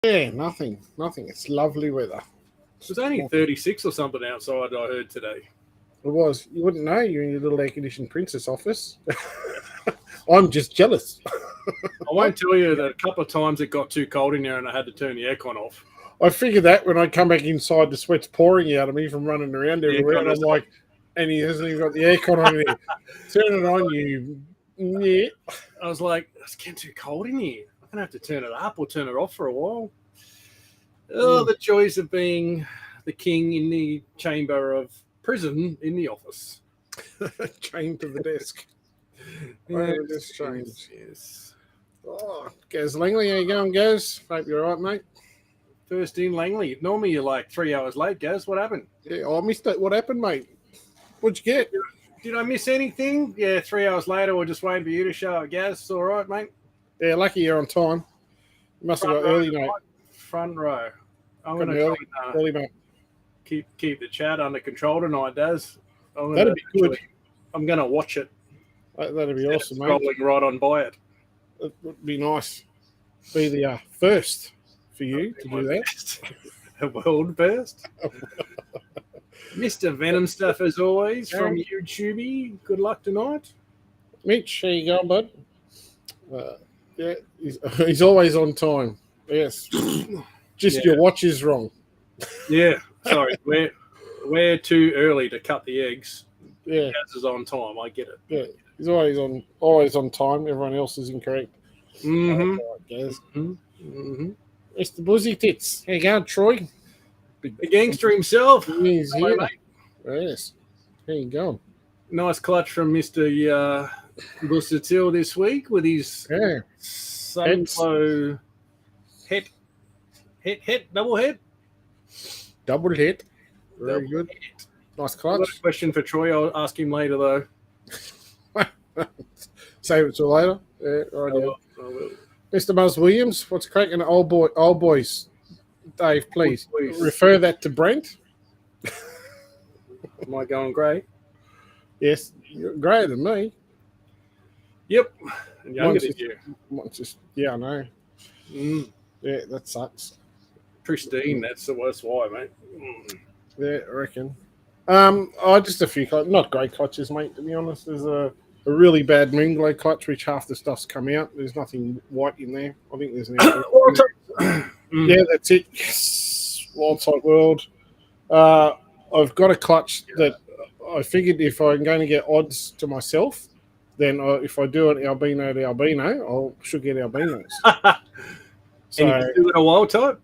Yeah, nothing. It's lovely weather. It was only 36 or something outside, I heard today. It was. You wouldn't know. You're in your little air-conditioned princess office. I'm just jealous. I won't tell you that a couple of times it got too cold in there and I had to turn the aircon off. I figured that when I come back inside, the sweat's pouring out of me from running around everywhere, and I'm like, and he hasn't even got the aircon on there. Turn it on, you. Yeah. I was like, it's getting too cold in here. I'm going to have to turn it up or turn it off for a while. Oh, the joys of being the king in the chamber of prison in the office. Chained to the desk. Yes. Oh, Gaz Langley, how you going, Gaz? Hope you're all right, mate. First in Langley. Normally you're like 3 hours late, Gaz. What happened? Yeah, I missed it. What happened, mate? What'd you get? Did I miss anything? Yeah, 3 hours later, we're just waiting for you to show up, Gaz. It's all right, mate. Yeah, lucky you're on time. You must have got early, mate. Front row. I'm Got going to early, mate. keep the chat under control tonight, Daz. That'd be good. I'm going to watch it. That'd be awesome, mate. Scrolling right on by it. It would be nice. Be the first for you to do that. A world first. Mr. Venom stuff as always from YouTube. Good luck tonight. Mitch, how you going, bud? Yeah, he's always on time. Yes. Just your watch is wrong. Yeah, sorry. We're too early to cut the eggs. Yeah. Gaz is on time. I get it. Yeah. He's always on time. Everyone else is incorrect. Mm-hmm. Gaz. Mr. Buzzy Tits. How you going, Troy? The gangster himself. He's Hello, here. mate. Yes. How you going? Nice clutch from Mr. Busatil this week with his Sunflow hit, double hit. Double hit. Very good. Hit. Nice clutch. I've got a question for Troy. I'll ask him later, though. Save it till later. Yeah, right. I will. Mr. Buzz Williams, what's cracking? Old boys. Dave, please refer that to Brent. Am I going great? Yes, you're greater than me. Yep. And younger than you. Yeah, I know. Yeah, that sucks. Pristine. That's why, mate. Yeah, I reckon. Just a few, not great clutches, mate. To be honest, there's a really bad moonglow clutch, which half the stuff's come out. There's nothing white in there. I think there's an. Yeah, that's it. Yes. Wild Type World. I've got a clutch that I figured if I'm going to get odds to myself, then if I do it albino to albino, I should get albinos. So, and you do it a wild type?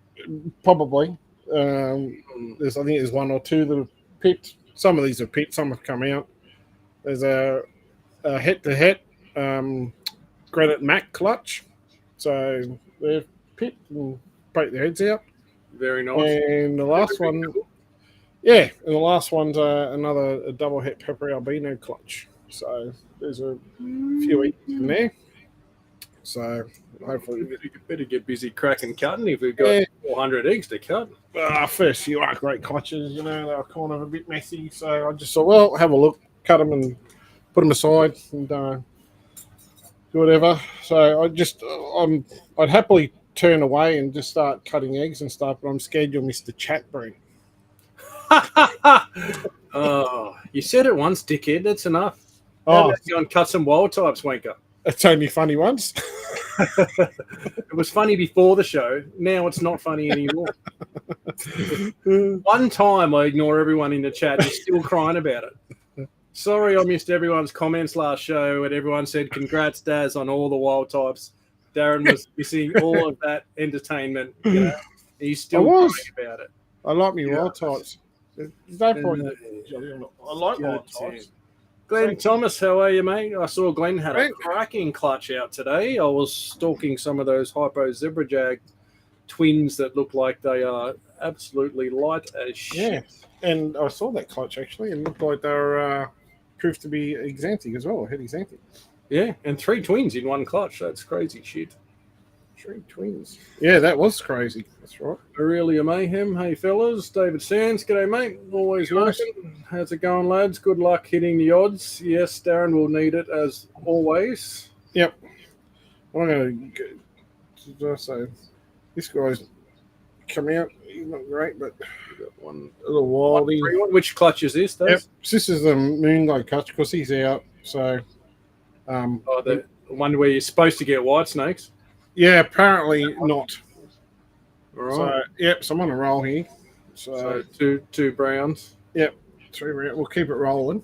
Probably. I think there's one or two that are pipped. Some of these are pipped. Some have come out. There's a head-to-head granite Mac clutch. So they're pipped and break their heads out. Very nice. And the last one, and the last one's another double het pepper albino clutch. So there's a few each in there. So hopefully you better get busy cracking cutting if we've got 400 eggs to cut. First few are great clutches, they were kind of a bit messy. So I just thought, well, have a look, cut them and put them aside and do whatever. So I'd happily turn away and just start cutting eggs and stuff, but I'm scared you'll miss the chat, Brent. Oh, you said it once, dickhead. That's enough. Oh, go and cut some wild types, wanker. It's only funny once. It was funny before the show. Now it's not funny anymore. One time I ignore everyone in the chat. You're still crying about it. Sorry I missed everyone's comments last show and everyone said, congrats, Daz, on all the wild types. Darren was missing all of that entertainment. He's still crying about it. I like me wild types. There's no point. I like wild types. Glenn Thomas, how are you, mate? I saw Glenn had a cracking clutch out today. I was stalking some of those hypo zebra jag twins that look like they are absolutely light as shit. Yeah, and I saw that clutch actually. It looked like they were proved to be exanthic as well, head exanthic. Yeah, and 3 twins in one clutch. That's crazy shit. 3 twins. Yeah, that was crazy. That's right. Aurelia Mayhem. Hey, fellas. David Sands. G'day, mate. Always working. How's it going, lads? Good luck hitting the odds. Yes, Darren will need it as always. Yep. I'm going to say this guy's come out. He's not great, but Got one. a little wildy. Which clutch is this? Yep, Those? this is the moonglow clutch because he's out. So, Oh, the one where you're supposed to get white snakes. yeah, apparently not. All right. So, yep, so I'm on a roll here. So two browns. Yep, 3 round. We'll keep it rolling.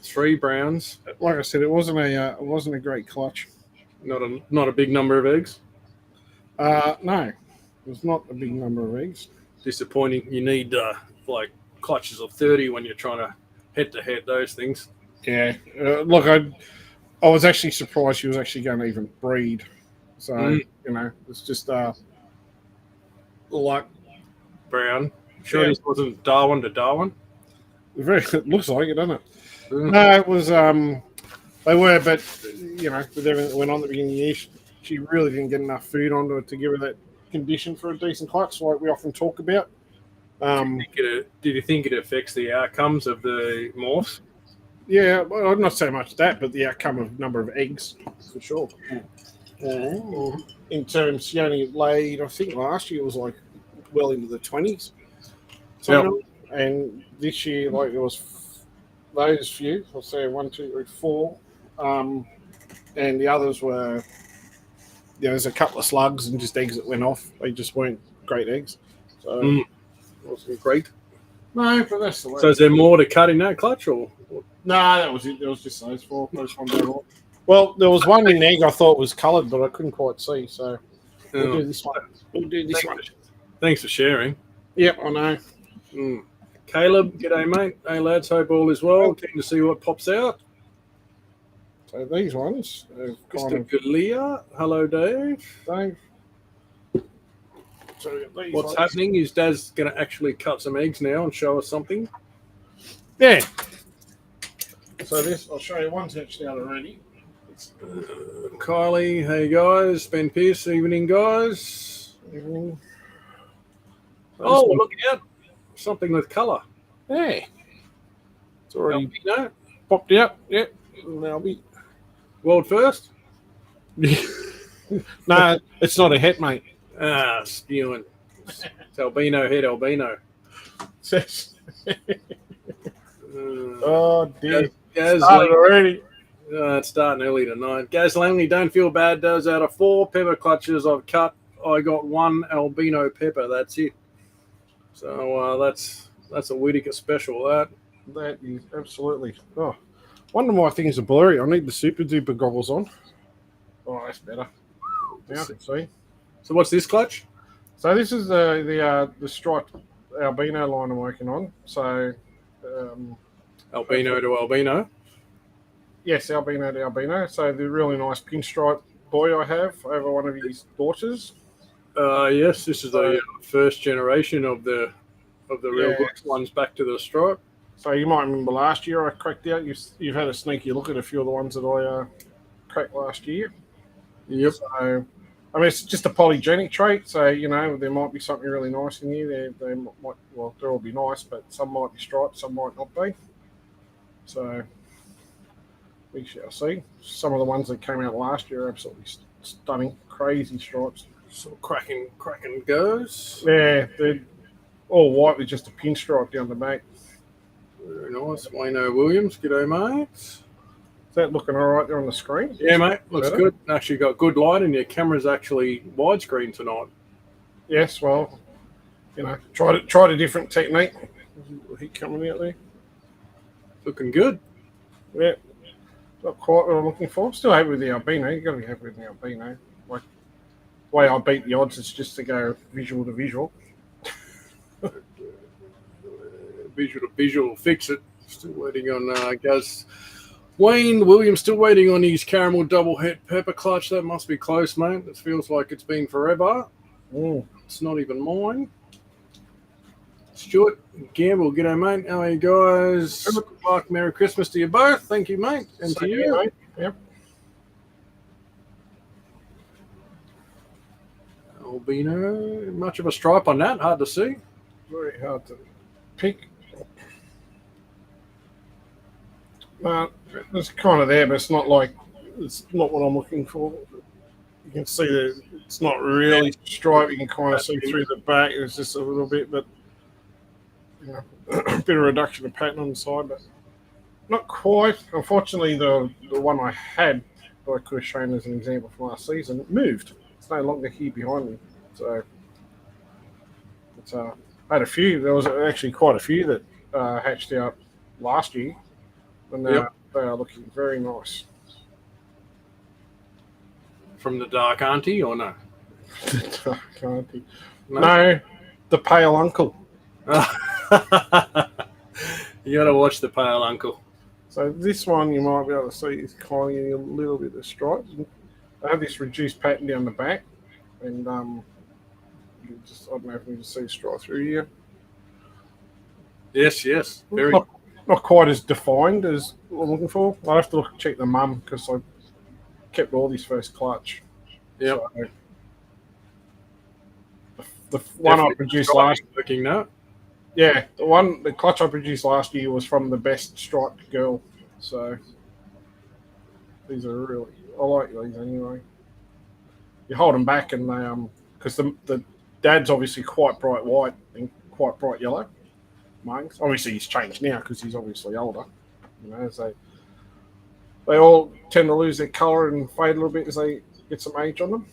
3 browns. Like I said, it wasn't a great clutch. Not a big number of eggs. No, it was not a big number of eggs. Disappointing. You need like clutches of 30 when you're trying to head those things. Yeah, look, I was actually surprised she was actually going to even breed. So it's just like Brown. Sure, this wasn't Darwin to Darwin. It looks like it, doesn't it? Mm. No, it was. They were, but with everything that went on at the beginning of the year, she really didn't get enough food onto it to give her that condition for a decent clutch, like we often talk about. Did you think it affects the outcomes of the morphs? Yeah, well, not so much that, but the outcome of number of eggs for sure. In terms, she only laid, I think last year was like well into the 20s. So, and this year, like it was those few. I'll say 1, 2, 3, 4, and the others were. There's a couple of slugs and just eggs that went off. They just weren't great eggs. So it wasn't great. No, but that's the way. So is there more to cut in that clutch, or? No, that was it. There was just those 4. Those ones overall. Well, there was one in egg I thought was coloured, but I couldn't quite see. So we'll do this one. Thanks for sharing. Yep, I know. Caleb, g'day, mate. Hey, lads. Hope all is well. Keen to see what pops out. So these ones. Mr. Galia. Hello, Dave. So What's happening is Dad's going to actually cut some eggs now and show us something. Yeah. So this, I'll show you one's hatched out already. Kylie, hey guys. Ben Pierce, evening, guys. Evening. Oh, look out. Something with colour. Yeah. It's already albino. Popped out. Yep. Albino. World first? No, it's not a het, mate. Spewing. It's albino head albino. Oh, dear. Gaz already. It's starting early tonight. Gaz Langley, don't feel bad. Does out of 4 pepper clutches I've cut, I got 1 albino pepper. That's it. So that's a Whittaker special. That is absolutely. Oh, wonder why things are blurry. I need the super duper goggles on. Oh, that's better. Now I can see. So what's this clutch? So this is the striped albino line I'm working on. So albino to albino. Yes, albino to albino. So the really nice pinstripe boy I have over one of his daughters. Yes, this is the first generation of the real good ones back to the stripe. So you might remember last year I cracked out. You've had a sneaky look at a few of the ones that I cracked last year. Yep. So I mean, it's just a polygenic trait. So there might be something really nice in here. They might, well, they'll all be nice, but some might be striped, some might not be. So we shall see. Some of the ones that came out last year are absolutely stunning, crazy stripes. So cracking goes. Yeah, they're all white with just a pinstripe down the back. Very nice. Wayno Williams, g'day, mate. Is that looking all right there on the screen? Yeah, mate. Looks good. Actually got good light, and your camera's actually widescreen tonight. Yes, well, tried a different technique. Heat coming out there. Looking good. Yeah. Not quite what I'm looking for. Still happy with the albino. You've got to be happy with the albino. Like, the way I beat the odds is just to go visual to visual. Visual to visual, fix it. Still waiting on Gaz. Wayne Williams still waiting on his caramel double het pepper clutch. That must be close, mate. It feels like it's been forever. It's not even mine. Stuart Gamble, g'day, mate. How are you guys? Good luck. Merry Christmas to you both. Thank you, mate. And to you. Mate. Yep. Albino. Much of a stripe on that. Hard to see. Very hard to pick. It's kind of there, but it's not what I'm looking for. You can see that it's not really striped. You can kind of see through the back. It's just a little bit, but you know, a bit of reduction of pattern on the side, but not quite. Unfortunately, the one I had that I could have shown as an example from last season, it moved. It's no longer here behind me. So it's, I had a few. There was actually quite a few that hatched out last year, and they are looking very nice. From the dark auntie or no? The dark auntie. No, the pale uncle. You got to watch the pale uncle. So this one you might be able to see is kind of getting a little bit of stripes. I have this reduced pattern down the back, and you just, I don't know if you can see straight through here. Yes, very not quite as defined as what I'm looking for. I have to check the mum because I kept all these first clutch. Yep. So the one I produced last working now. Yeah, the clutch I produced last year was from the best striped girl. So these are really, I like these anyway. You hold them back and they because the dad's obviously quite bright white and quite bright yellow. Mugs. Obviously he's changed now because he's obviously older. You know, so they all tend to lose their colour and fade a little bit as they get some age on them.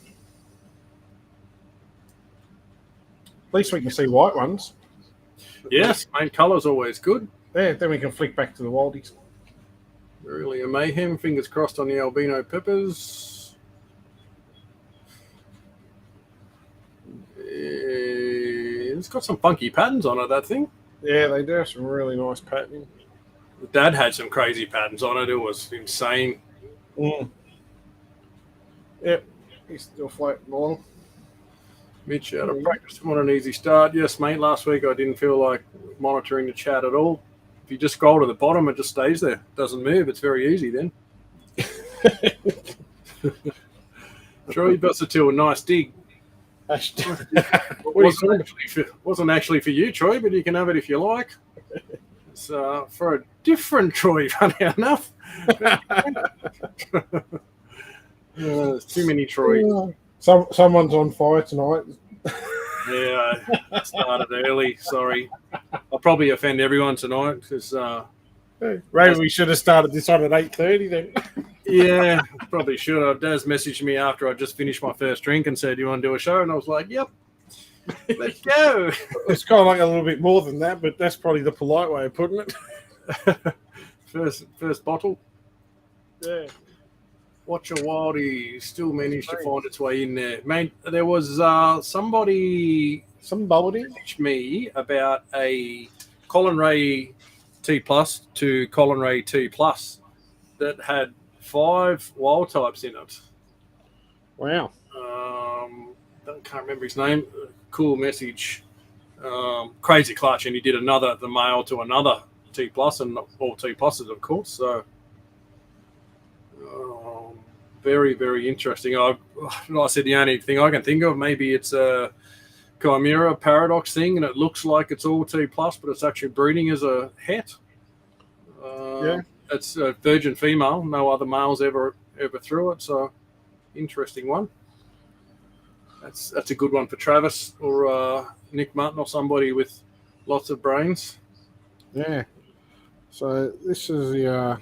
At least we can see white ones. Yes, main colour's always good. Yeah, then we can flick back to the wildies. Really a mayhem. Fingers crossed on the albino peppers. It's got some funky patterns on it, that thing. Yeah, they do have some really nice patterning. Dad had some crazy patterns on it. It was insane. Yep, he's still floating along. Mitch out of practice. What an easy start. Yes, mate. Last week I didn't feel like monitoring the chat at all. If you just scroll to the bottom, it just stays there. It doesn't move. It's very easy then. Troy Bussertil, nice dig. Wasn't actually for you, Troy, but you can have it if you like. It's for a different Troy, funny enough. There's too many Troy. Someone's on fire tonight. Yeah, I started early. Sorry. I'll probably offend everyone tonight because. Maybe we should have started this on at 8:30 then. Yeah, probably should have. Daz messaged me after I just finished my first drink and said, "You want to do a show?" And I was like, "Yep, let's go." It's kind of like a little bit more than that, but that's probably the polite way of putting it. First bottle. Yeah. Watch a Wildie still managed to find its way in there. Mate, there was somebody messaged me about a Colin Ray T Plus to Colin Ray T Plus that had 5 wild types in it. Wow. Can't remember his name. Cool message. Crazy clutch, and he did the male to another T Plus, and all T Pluses, of course. So. Very, very interesting. I said the only thing I can think of, maybe it's a chimera paradox thing, and it looks like it's all T plus, but it's actually breeding as a het. Yeah, it's a virgin female. No other males ever through it. So, interesting one. That's a good one for Travis or Nick Martin or somebody with lots of brains. Yeah. So this is the.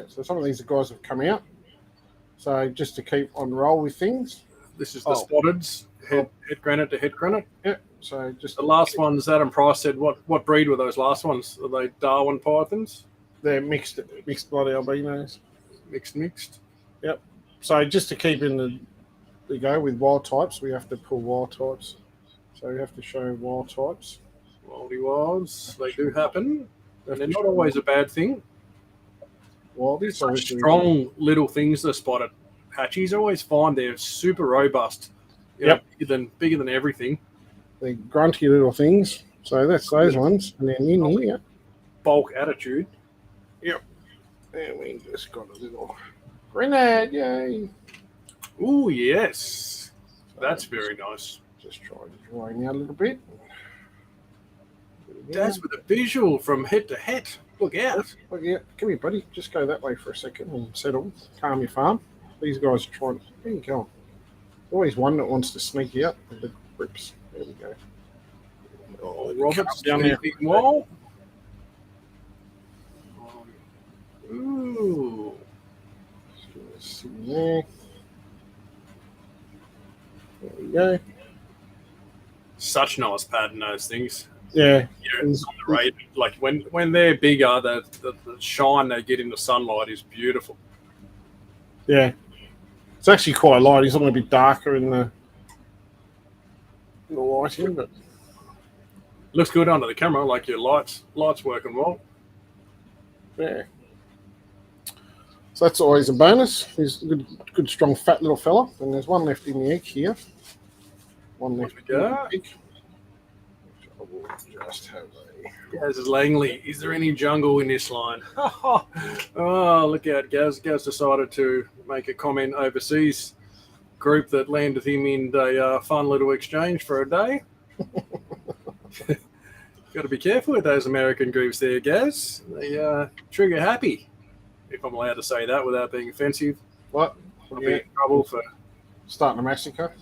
So some of these guys have come out. So just to keep on roll with things. This is the spotteds, head granite to head granite. Yeah. So just the last ones, Adam Price said, what breed were those last ones? Are they Darwin pythons? They're mixed blood albinos. Mixed. Yep. So just to keep in the go with wild types, we have to pull wild types. So we have to show wild types. Wilds, they do happen, and they're not always a bad thing. Well, there's some strong little things that spotted. Hatchies always find they're super robust. Yep. Bigger than everything. They're grunty little things. So that's those ones. And then in here. Bulk attitude. Yep. And we just got a little grenade. Yay. Oh, yes. That's very nice. Just try to drain out a little bit. That's with a visual from head to head. Look out. Look out. Come here, buddy. Just go that way for a second and settle. Calm your farm. These guys are trying. There you go. Always one that wants to sneak out with the grips. There we go. Oh, Robert's down there. Wall. Ooh. See there. There we go. Such nice pattern, those things. Yeah. It's on the rate. Like when they're bigger, the shine they get in the sunlight is beautiful. Yeah. It's actually quite light. He's a little bit darker in the lighting, but Looks good under the camera, like your lights working well. yeah. So that's always a bonus. He's a good strong, fat little fella. And there's one left in the egg here. One left in the egg. I will just have a... Gaz is Langley. Is there any jungle in this line? Oh, look out, Gaz. Gaz decided to make a comment overseas group that landed him in a fun little exchange for a day. Got to be careful with those American groups there, Gaz. They trigger happy, if I'm allowed to say that without being offensive. What? I'll be in trouble for starting a massacre.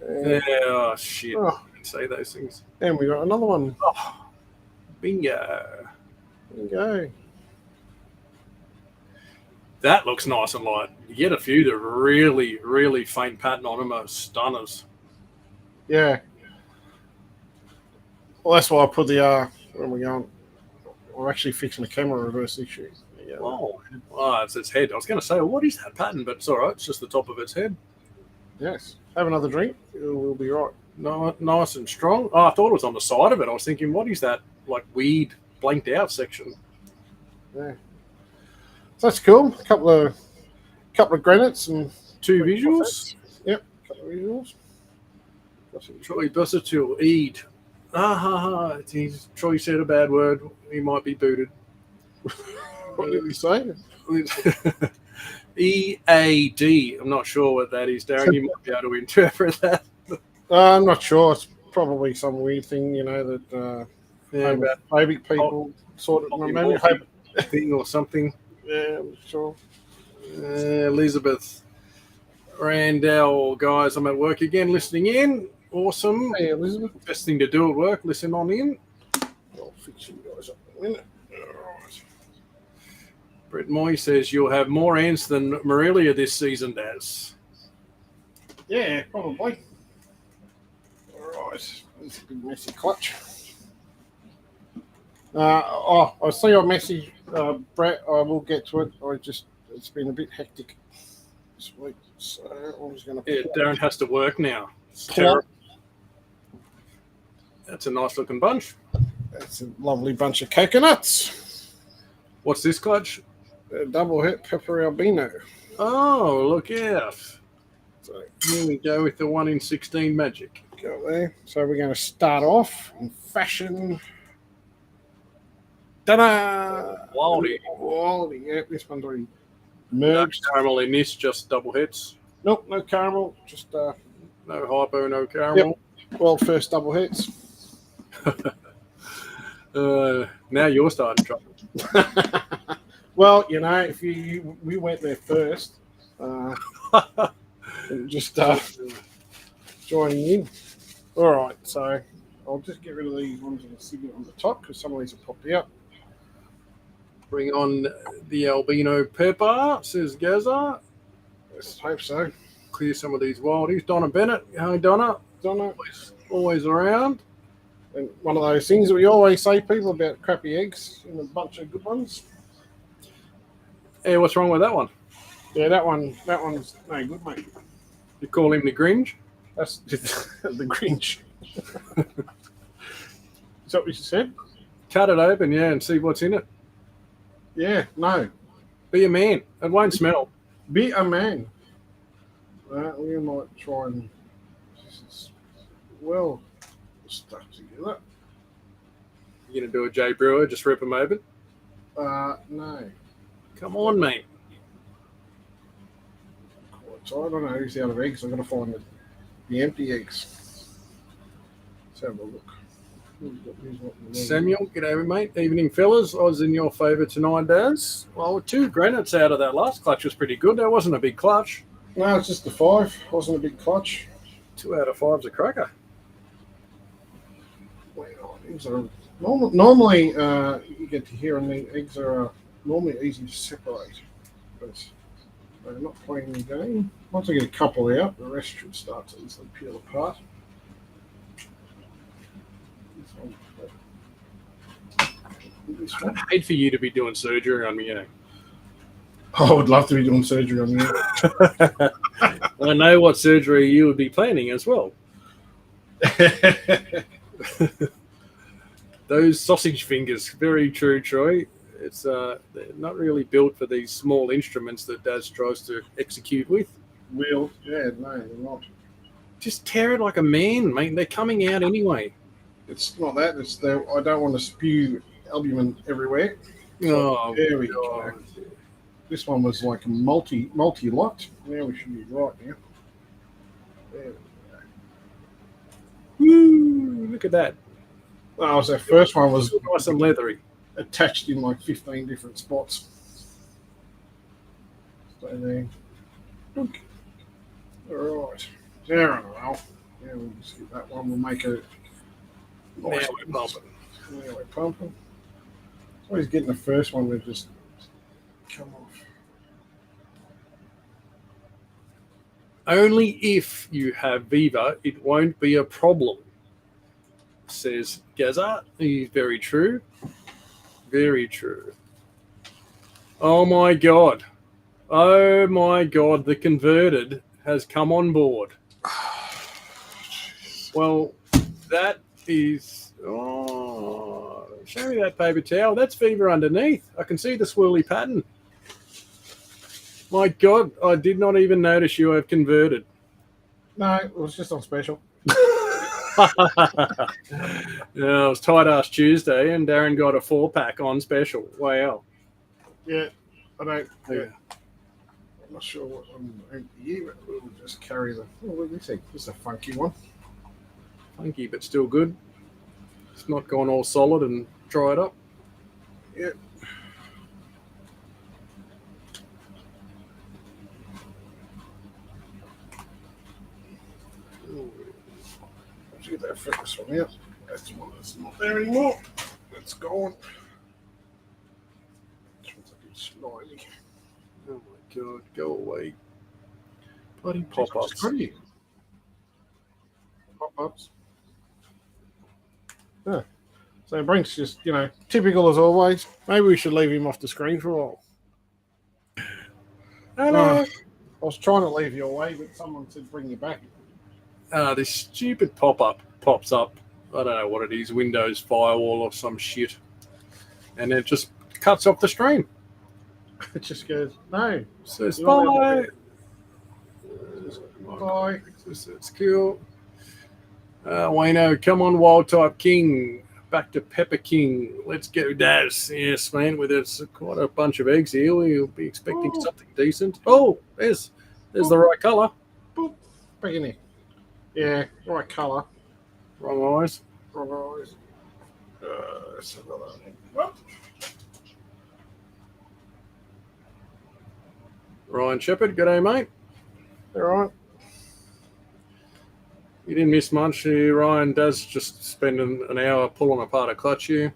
Yeah, oh, shit. Oh. I can say those things. And we got another one. Oh, bingo. There you go. That looks nice and light. You get a few that really, really faint pattern on them are stunners. Yeah. Well, that's why I put the where are we going? We're actually fixing the camera reverse issue. Yeah. Oh, it's its head. I was going to say, well, what is that pattern? But it's all right. It's just the top of its head. Yes. Have another drink. We'll be right. No, nice and strong. Oh, I thought it was on the side of it. I was thinking, what is that, like, weird blanked out section? Yeah. So that's cool. A couple of granites and two visuals. Yep. A couple of visuals. Troy Bussertil, Eid. Troy said a bad word. He might be booted. What did he say? EAD. I'm not sure what that is, Darren. You might be able to interpret that. I'm not sure. It's probably some weird thing, that homophobic people sort of maybe thing or something. Yeah, I'm sure. Elizabeth Randall, guys, I'm at work again, listening in. Awesome. Hey, Elizabeth. Best thing to do at work, listen on in. I'll fix you guys up in a minute. All right. Brett Moy says you'll have more ants than Morelia this season, Daz. Yeah, probably. All right. It's a big messy clutch. I see your message, Brett. I will get to it. It's been a bit hectic this week, so I'm just going to. Yeah, Darren has to work now. It's terrible. That's a nice looking bunch. That's a lovely bunch of coconuts. What's this clutch? A double hit pepper albino. Oh, look out. So here we go with the 1 in 16 magic. Go there. So we're going to start off in fashion. Ta-da! Wildy. Yeah, this one's already merged. No caramel in this, just double hits. Nope, no caramel. Just no hypo, no caramel. Yep. Well, first double hits. Now you're starting trouble. Well, if we went there first, just joining in. All right, so I'll just get rid of these ones that are sitting on the top because some of these have popped out. Bring on the albino pepper, says Gaza. Let's hope so. Clear some of these wildies. Donna Bennett. Hi, Donna. Donna. Always around. And one of those things that we always say people about crappy eggs and a bunch of good ones. Yeah, what's wrong with that one? Yeah, that one's no good, mate. You call him the Grinch? That's just the Grinch. Is that what you said? Cut it open, yeah, and see what's in it. Yeah, no. Be a man. It won't smell. Be a man. We might try and stuck together. You gonna do a J Brewer? Just rip them open? No. Come on, mate. So I don't know who's out of eggs. I'm gonna find the empty eggs. Let's have a look. Samuel, g'day, mate. Evening, fellas. I was in your favour tonight, Daz. Well, 2 granites out of that last clutch was pretty good. That wasn't a big clutch. No, it's just the 5. Wasn't a big clutch. 2 out of 5's a cracker. Well, eggs are normally you get to hear, and the eggs are normally easy to separate, but they're not playing the game. Once I get a couple out, the rest should start to easily peel apart. I'd hate for you to be doing surgery on me. I would love to be doing surgery on you. I know what surgery you would be planning as well. Those sausage fingers, very true, Troy. It's they're not really built for these small instruments that Daz tries to execute with. No, they're not. Just tear it like a man, mate. They're coming out anyway. It's not that. It's the I don't want to spew albumin everywhere. Oh, there we go. This one was like a multi lot. Now we should be right now. There we go. Woo! Look at that. Oh, so first one was Nice and leathery. Attached in like 15 different spots. So there. Look. All right. There we go. Now we'll just get that one. We'll make a. Nice. Now we're pumping. Now we're pumping. Always getting the first one to just come off. Only if you have Viva, it won't be a problem, says Gaza. He's very true. Very true. Oh my God. Oh my God. The converted has come on board. Well, that is... Oh, show me that paper towel. That's Viva underneath. I can see the swirly pattern. My God, I did not even notice you have converted. No, it was just on special. Yeah, it was tight ass Tuesday, and Darren got a 4-pack on special. Wow. Yeah, I don't. Yeah. I'm not sure what I'm going to use, but we'll just carry the. Oh, let me see. This is a funky one. Funky, but still good. It's not gone all solid and dried up. Yeah. Let's get that first one out. That's the one that's not there anymore. That's gone. This one's a bit slimy. Oh my God, go away. Bloody pop-ups. Pop-ups. Yeah. So Brink's just, typical as always. Maybe we should leave him off the screen for a while. Hello. I was trying to leave you away, but someone said bring you back. This stupid pop-up pops up. I don't know what it is, Windows firewall or some shit. And it just cuts off the stream. It just goes, no. Says bye. Bye. It's cool. Wayno, come on, Wild Type King. Back to Pepper King. Let's go, Daz. Yes, man, with it's quite a bunch of eggs here. We'll be expecting something decent. Oh, there's the right colour. Back in here. Yeah, right colour. Wrong eyes. Wrong eyes. That's another one. Ryan Shepherd, g'day, mate. All right. You didn't miss much. Ryan does just spend an hour pulling apart a clutch here.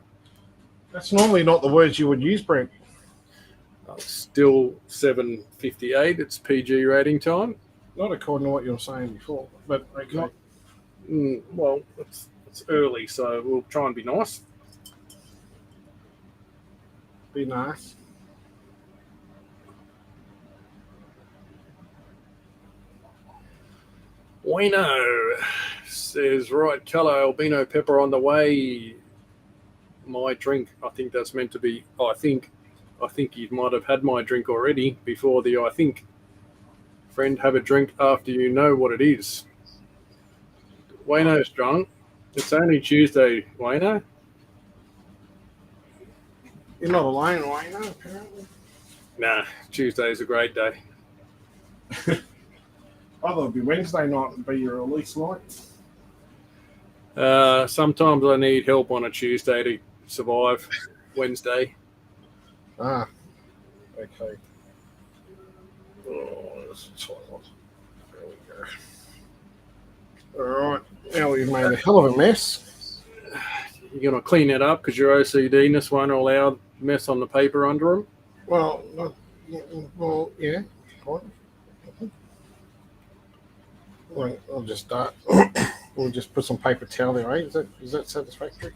That's normally not the words you would use, Brent. Still 7:58. It's PG rating time. Not according to what you were saying before, but okay. Well, it's early, so we'll try and be nice. Be nice. Wayno says, right colour, albino pepper on the way. My drink. I think that's meant to be, I think you might have had my drink already before the I think. Friend, have a drink after you know what it is. Wayno's drunk. It's only Tuesday, Wayno. You're not alone, Wayno, apparently. Nah, Tuesday's a great day. I thought it'd be Wednesday night would be your release night. Sometimes I need help on a Tuesday to survive Wednesday. Ah, okay. Oh, that's a tight one. There we go. All right. Now we've made a hell of a mess. You're going to clean it up because your OCDness won't allow mess on the paper under them. Well, yeah. Fine. Right, I'll just start. We'll just put some paper towel there, eh? Is that satisfactory?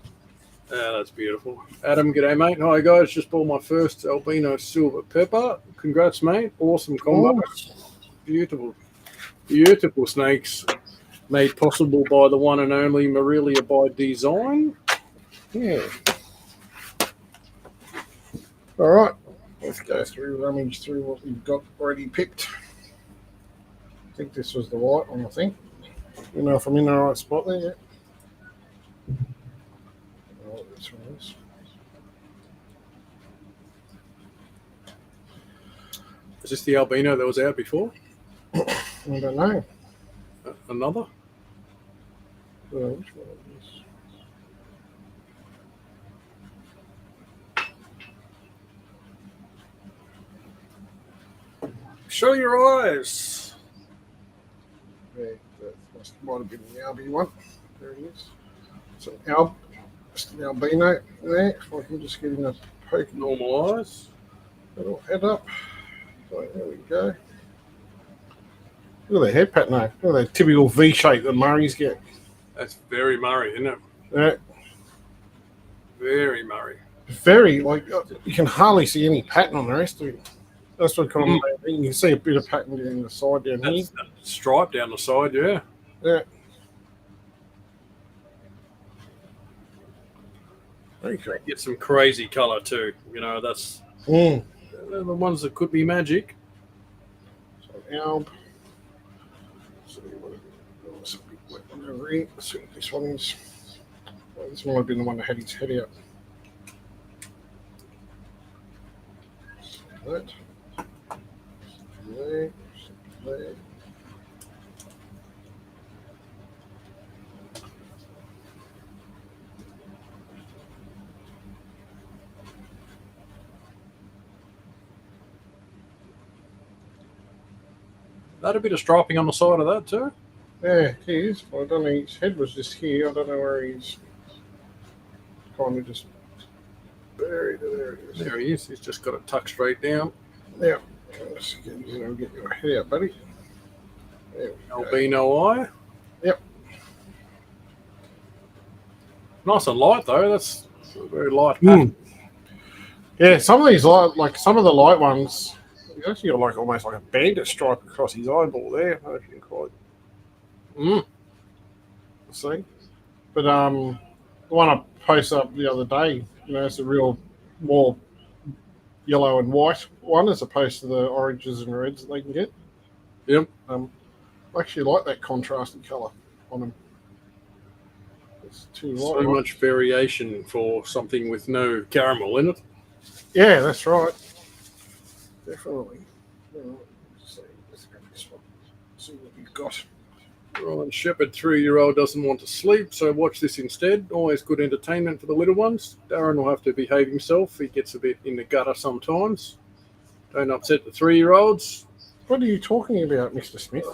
That's beautiful. Adam, g'day, mate. Hi, guys. Just bought my first albino silver pepper. Congrats, mate. Awesome combo. Beautiful. Beautiful snakes made possible by the one and only Morelia by Design. Yeah. All right. Let's go rummage through what we've got already picked. I think this was the white one, I think. You know if I'm in the right spot there yet. Oh, this one is. Is this the albino that was out before? I don't know. Another? Which one is this? Show your eyes. Yeah, that might have been the Albi one. There it is. It's just an albino there. If I can just get in a poke. Normal eyes. Little head up. So there we go. Look at the head pattern though. Look at that typical V shape that Murrays get. That's very Murray, isn't it? Yeah. Very Murray. Very, like, you can hardly see any pattern on the rest of it. That's what kind of you can see a bit of pattern down the side down here. That's that stripe down the side, yeah. Yeah. Very cool. Get some crazy colour too. You know, that's Mm. they're the ones that could be magic. So alb. See what it's a bit wet over here. Let's see what this one is. Well, this might have been the one that had his head out. So that. There. There. That a bit of striping on the side of that too. Yeah, he is. I don't know. His head was just here. I don't know where he's kind of just buried. There it is. There he is. He's just got it tucked straight down. Yeah. Let's get your head out, buddy. There we go. Albino eye. Yep. Nice and light though. That's a very light Mm. pattern. Yeah, some of these light, like some of the light ones, he's actually got like almost like a bandit stripe across his eyeball there. I don't know if you can quite see. But the one I posted up the other day, it's a real more yellow and white one as opposed to the oranges and reds that they can get. Yep. I actually like that contrasted colour on them. It's too light. So much variation for something with no caramel in it. Yeah, that's right. Definitely. Let's go this one. See what we've got. Ryan Shepherd, 3-year-old, doesn't want to sleep, so watch this instead. Always good entertainment for the little ones. Darren will have to behave himself. He gets a bit in the gutter sometimes. Don't upset the 3-year-olds. What are you talking about, Mr. Smith?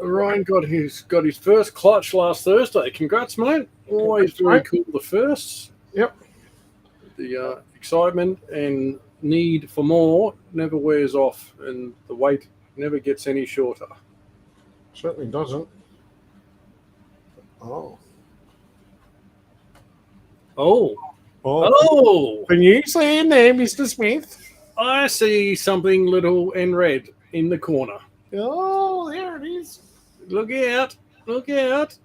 Ryan got his first clutch last Thursday. Congrats, mate. Always very cool, the firsts. Yep. The excitement and need for more never wears off, and the wait never gets any shorter. Certainly doesn't. Oh. Can you see in there, Mr. Smith? I see something little and red in the corner. Oh, there it is. Look out. Look out.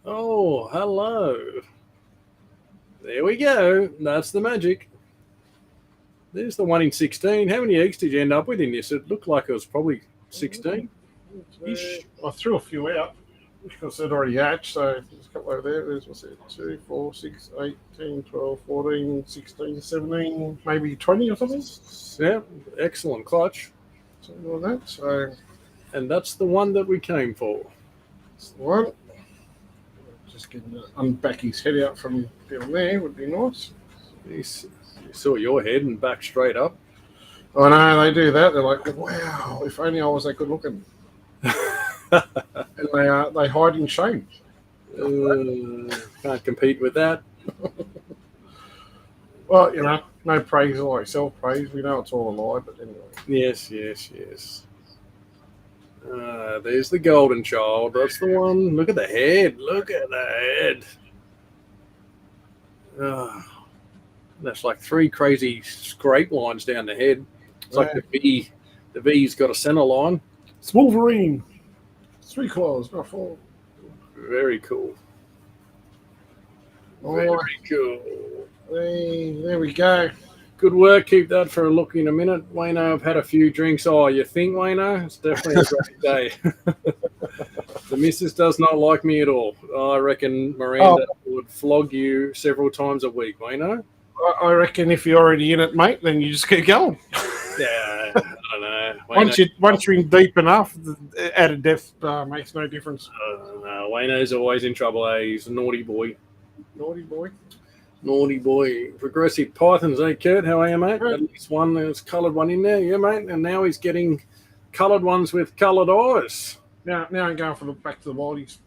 Oh, hello. There we go. That's the magic. There's the 1 in 16. How many eggs did you end up with in this? It looked like it was probably 16. I threw a few out because they'd already hatched. So there's a couple over there. There's, what's it? 2, 4, 6, 8, 10, 12, 14, 16, 17, maybe 20 or something. Yeah, excellent clutch. Something like that. So, and that's the one that we came for. That's the one. Just getting to unback his head out from down there would be nice. You saw your head and back straight up. I know they do that. They're like, wow, if only I was that good looking. And they hide in shame. Can't compete with that. Well, no praise like self praise. We know it's all a lie, but anyway. Yes. There's the golden child. That's the one. Look at the head. Look at the head. That's like 3 crazy scrape lines down the head. It's like the V. The V's got a center line. It's Wolverine. 3 claws, not 4. Very cool. Very cool. There we go. Good work. Keep that for a look in a minute. Wayno, I've had a few drinks. Oh, you think, Wayno? It's definitely a great day. The missus does not like me at all. I reckon Miranda would flog you several times a week, Wayno. I reckon if you're already in it, mate, then you just keep going. Yeah, I don't know. Wayno, Once you're in deep enough, added depth makes no difference. No, Wayno's always in trouble. He's a naughty boy. Naughty boy. Progressive Pythons, Kurt? How are you, mate? Right. At least one, there's coloured one in there, yeah, mate. And now he's getting coloured ones with coloured eyes. Now I'm going for back to the wildies.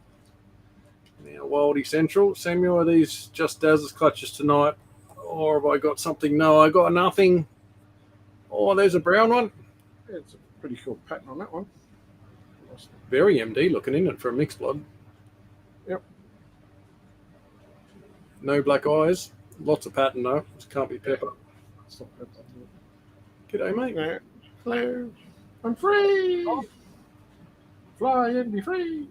Now, Wildy Central. Samuel, are these just Daz's clutches tonight? Or have I got something? No, I got nothing. Oh, there's a brown one. Yeah, it's a pretty cool pattern on that one. Very MD looking, isn't it, for a mixed blood? Yep. No black eyes. Lots of pattern, though. This can't be pepper. G'day, mate. Yeah. Hello. I'm free. Oh. Fly and be free.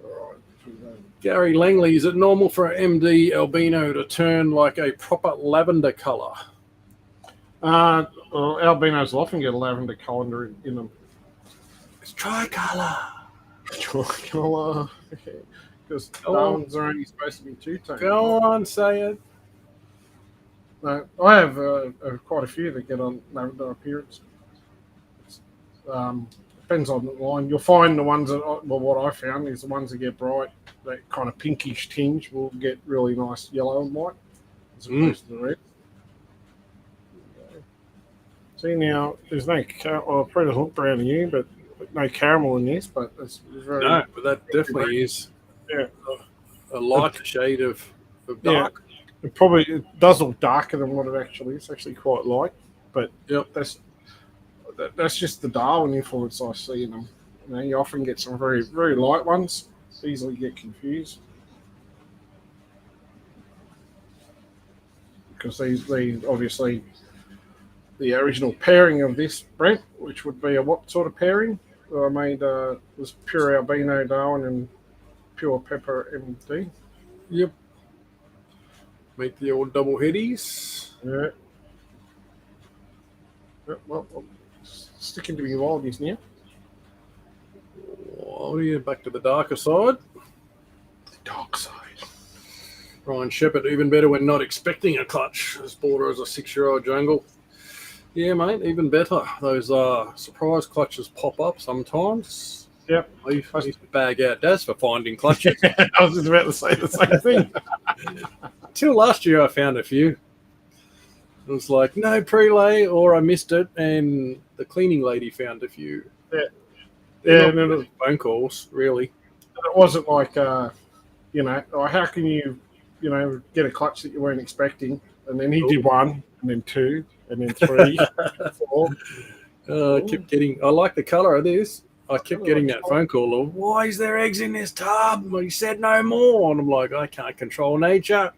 All right. Gary Langley, is it normal for an MD albino to turn like a proper lavender colour? Well, albinos will often get a lavender colour in them. It's tricolour. Tricolour. Because Darwin's are only supposed to be 2-tone. Go on, say it. No, I have quite a few that get on lavender appearance. Depends on the line. You'll find the ones that, what I found is the ones that get bright, that kind of pinkish tinge will get really nice yellow and white as opposed to the red. See now, there's no probably doesn't look brown to you, but no caramel in this. But it's very but that definitely is a lighter shade of dark. Yeah, it does look darker than what it actually is. It's actually quite light, but that's just the Darwin influence I see in them. You often get some very, very light ones. Easily get confused because these obviously the original pairing of this Brent, which would be a what sort of pairing? I made was pure albino Darwin and pure pepper MD. Yep. Make the old double headies. Yeah. Well, sticking to your wildies now. Oh, yeah, back to the darker side. The dark side. Ryan Shepherd, even better when not expecting a clutch. As border as a 6-year-old jungle. Yeah, mate, even better. Those surprise clutches pop up sometimes. Yep. I used to bag out Daz for finding clutches. I was just about to say the same thing. Till last year I found a few. It was like, no prelay, or I missed it, and the cleaning lady found a few. Yeah. And it was phone calls, really. It wasn't like, how can you, get a clutch that you weren't expecting? And then he did 1, and then 2, and then 3, 4. I like the colour of this. I kept getting that phone call of, why is there eggs in this tub? Well, he said no more. And I'm like, I can't control nature.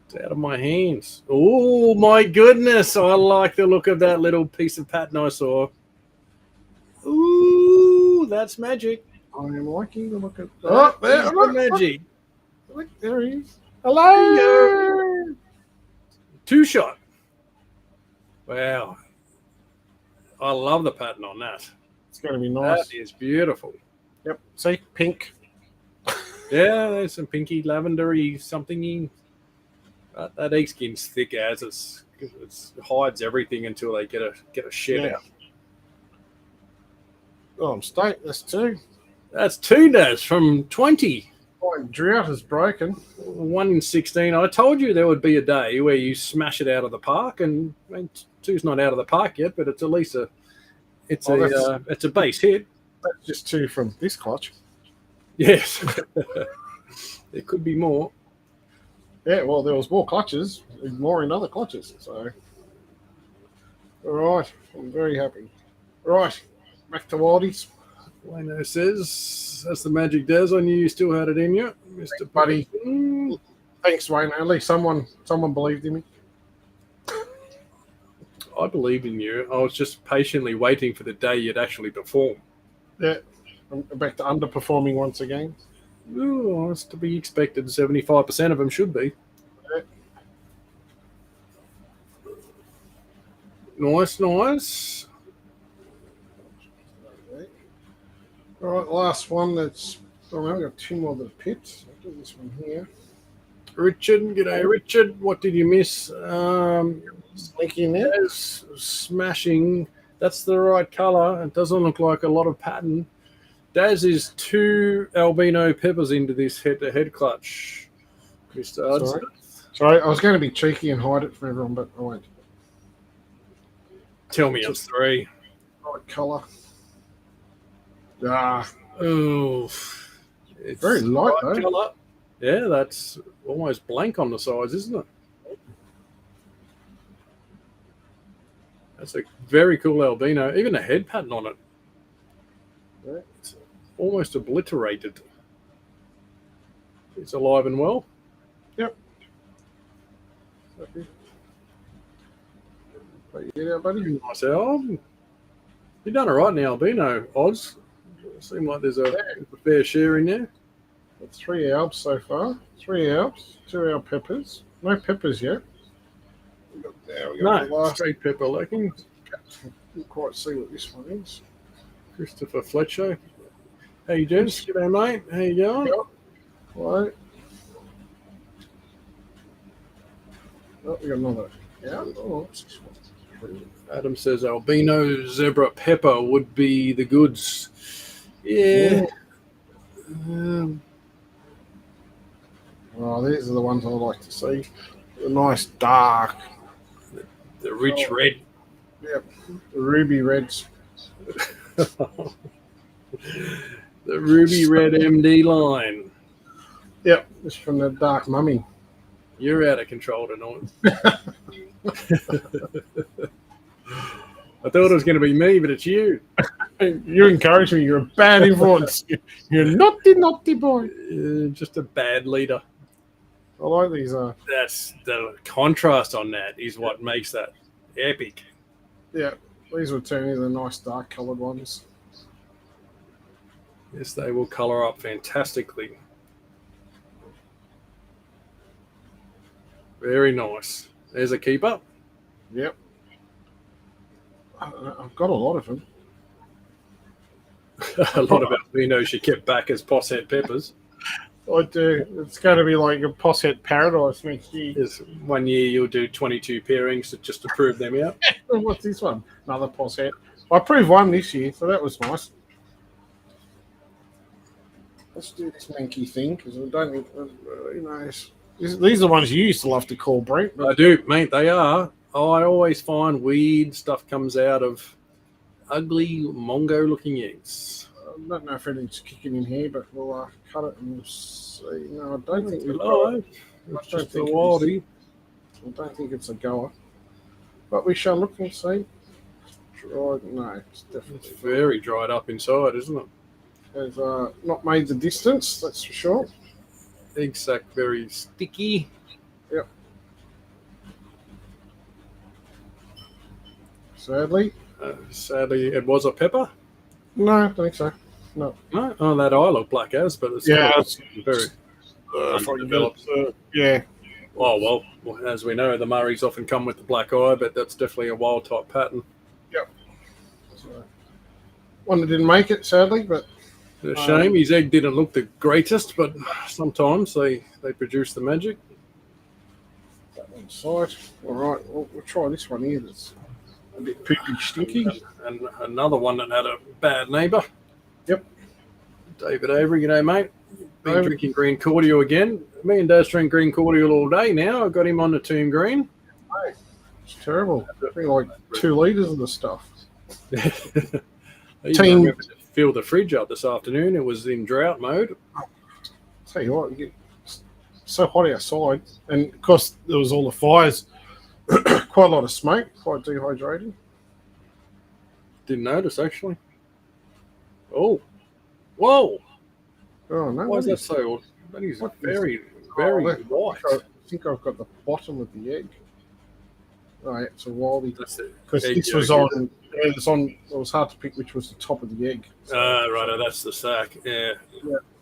It's out of my hands. Oh, my goodness. I like the look of that little piece of pattern I saw. Ooh, that's magic. I am liking the look at that. Oh, there's magic. Look, there he is. Hello. 2-shot. Wow. I love the pattern on that. It's going to be nice. That is beautiful. Yep. See, pink. Yeah, there's some pinky, lavendery, something. That egg skin's thick as it hides everything until they get a shed out. Oh, I'm stoked. That's 2. That's 2 Daz from 20. My drought is broken. 1 in 16. I told you there would be a day where you smash it out of the park, and I mean, 2's not out of the park yet, but it's at least it's a base hit. That's just 2 from this clutch. Yes, there could be more. Yeah, well, there was more clutches, more in other clutches. So, all right, I'm very happy. Right, back to Wildies. Wayno says, that's the magic, Des. I knew you still had it in you, Mr. Buddy. Thanks, Wayne. At least someone believed in me. I believe in you. I was just patiently waiting for the day you'd actually perform. Yeah, I'm back to underperforming once again. Ooh, it's to be expected. 75% of them should be. Yeah. Nice. All right, last one. I've got 2 more that are pipped. I'll do this one here. Richard, g'day, Richard. What did you miss? Sneaky in there. Smashing. That's the right colour. It doesn't look like a lot of pattern. Daz is 2 albino peppers into this head-to-head clutch. Mr. Hudson. Sorry, I was going to be cheeky and hide it from everyone, but I won't. Tell me it's 3. Right colour. Oh, it's very light right though. Colour. Yeah, that's almost blank on the sides, isn't it? That's a very cool albino. Even a head pattern on it. Yeah. It's almost obliterated. It's alive and well. Yep. Yeah, buddy. Nice album. You've done all right in the albino odds. It seems like there's a fair share in there. 3 albs so far. 3 albs, 2 alb peppers. No peppers yet. We got No, the last. straight pepper lacking. Can't quite see what this one is. Christopher Fletcher. How you doing? G'day, mate. How you going? Yep. Right. Oh, we got another. Yeah. Oh, what's this one? Adam says albino zebra pepper would be the goods. Yeah. Oh, these are the ones I like to see. The nice dark. The rich red. Yep. The ruby reds. The ruby red MD line. Yep. This from the dark mummy. You're out of control tonight. I thought it was going to be me, but it's you. You encourage me. You're a bad influence. You're a naughty boy. Just a bad leader. I like these. That's the contrast on that is what makes that epic. Yeah, these will turn into the nice dark coloured ones. Yes, they will colour up fantastically. Very nice. There's a keeper. Yep. I've got a lot of them. A lot of albinos you kept back as posshead peppers. I do. It's going to be like a posshead paradise next year. Yes, 1 year you'll do 22 pairings just to prove them out. What's this one? Another posshead. I proved 1 this year, so that was nice. Let's do this manky thing because I don't think, these are the ones you used to love to call, Brent. I do, mate. They are. I always find weird stuff comes out of ugly mongo-looking eggs. I don't know if anything's kicking in here, but we'll cut it and we'll see. No, I don't think it's just a wildie. I don't think it's a goer. But we shall look and see. No, it's definitely very dried up inside, isn't it? Has not made the distance, that's for sure. Egg sac very sticky. Yep. Sadly, it was a pepper. No, I don't think so. No. Oh, that eye looked black as, but it's very undeveloped. Yeah. Oh, well, as we know, the Murrays often come with the black eye, but that's definitely a wild type pattern. Yep. So, one that didn't make it, sadly, but a shame. His egg didn't look the greatest, but sometimes they produce the magic. That one's side. All right, we'll try this one here. That's a bit poopy stinky. And another one that had a bad neighbour. Yep. David Avery, g'day, mate. Been drinking green cordial again. Me and Daz drink green cordial all day now. I've got him on the Team Green. Hey, it's terrible. I think like 2 litres of the stuff. I remember to fill the fridge up this afternoon. It was in drought mode. Tell you what, it's so hot outside, and of course there was all the fires. Quite a lot of smoke, quite dehydrated. Didn't notice actually. Oh, whoa! Oh no! Why is that so? That is very, very white. I think I've got the bottom of the egg. Right, it's a wildie. Because this was on. It was hard to pick which was the top of the egg. So, right, that's the sack. Yeah.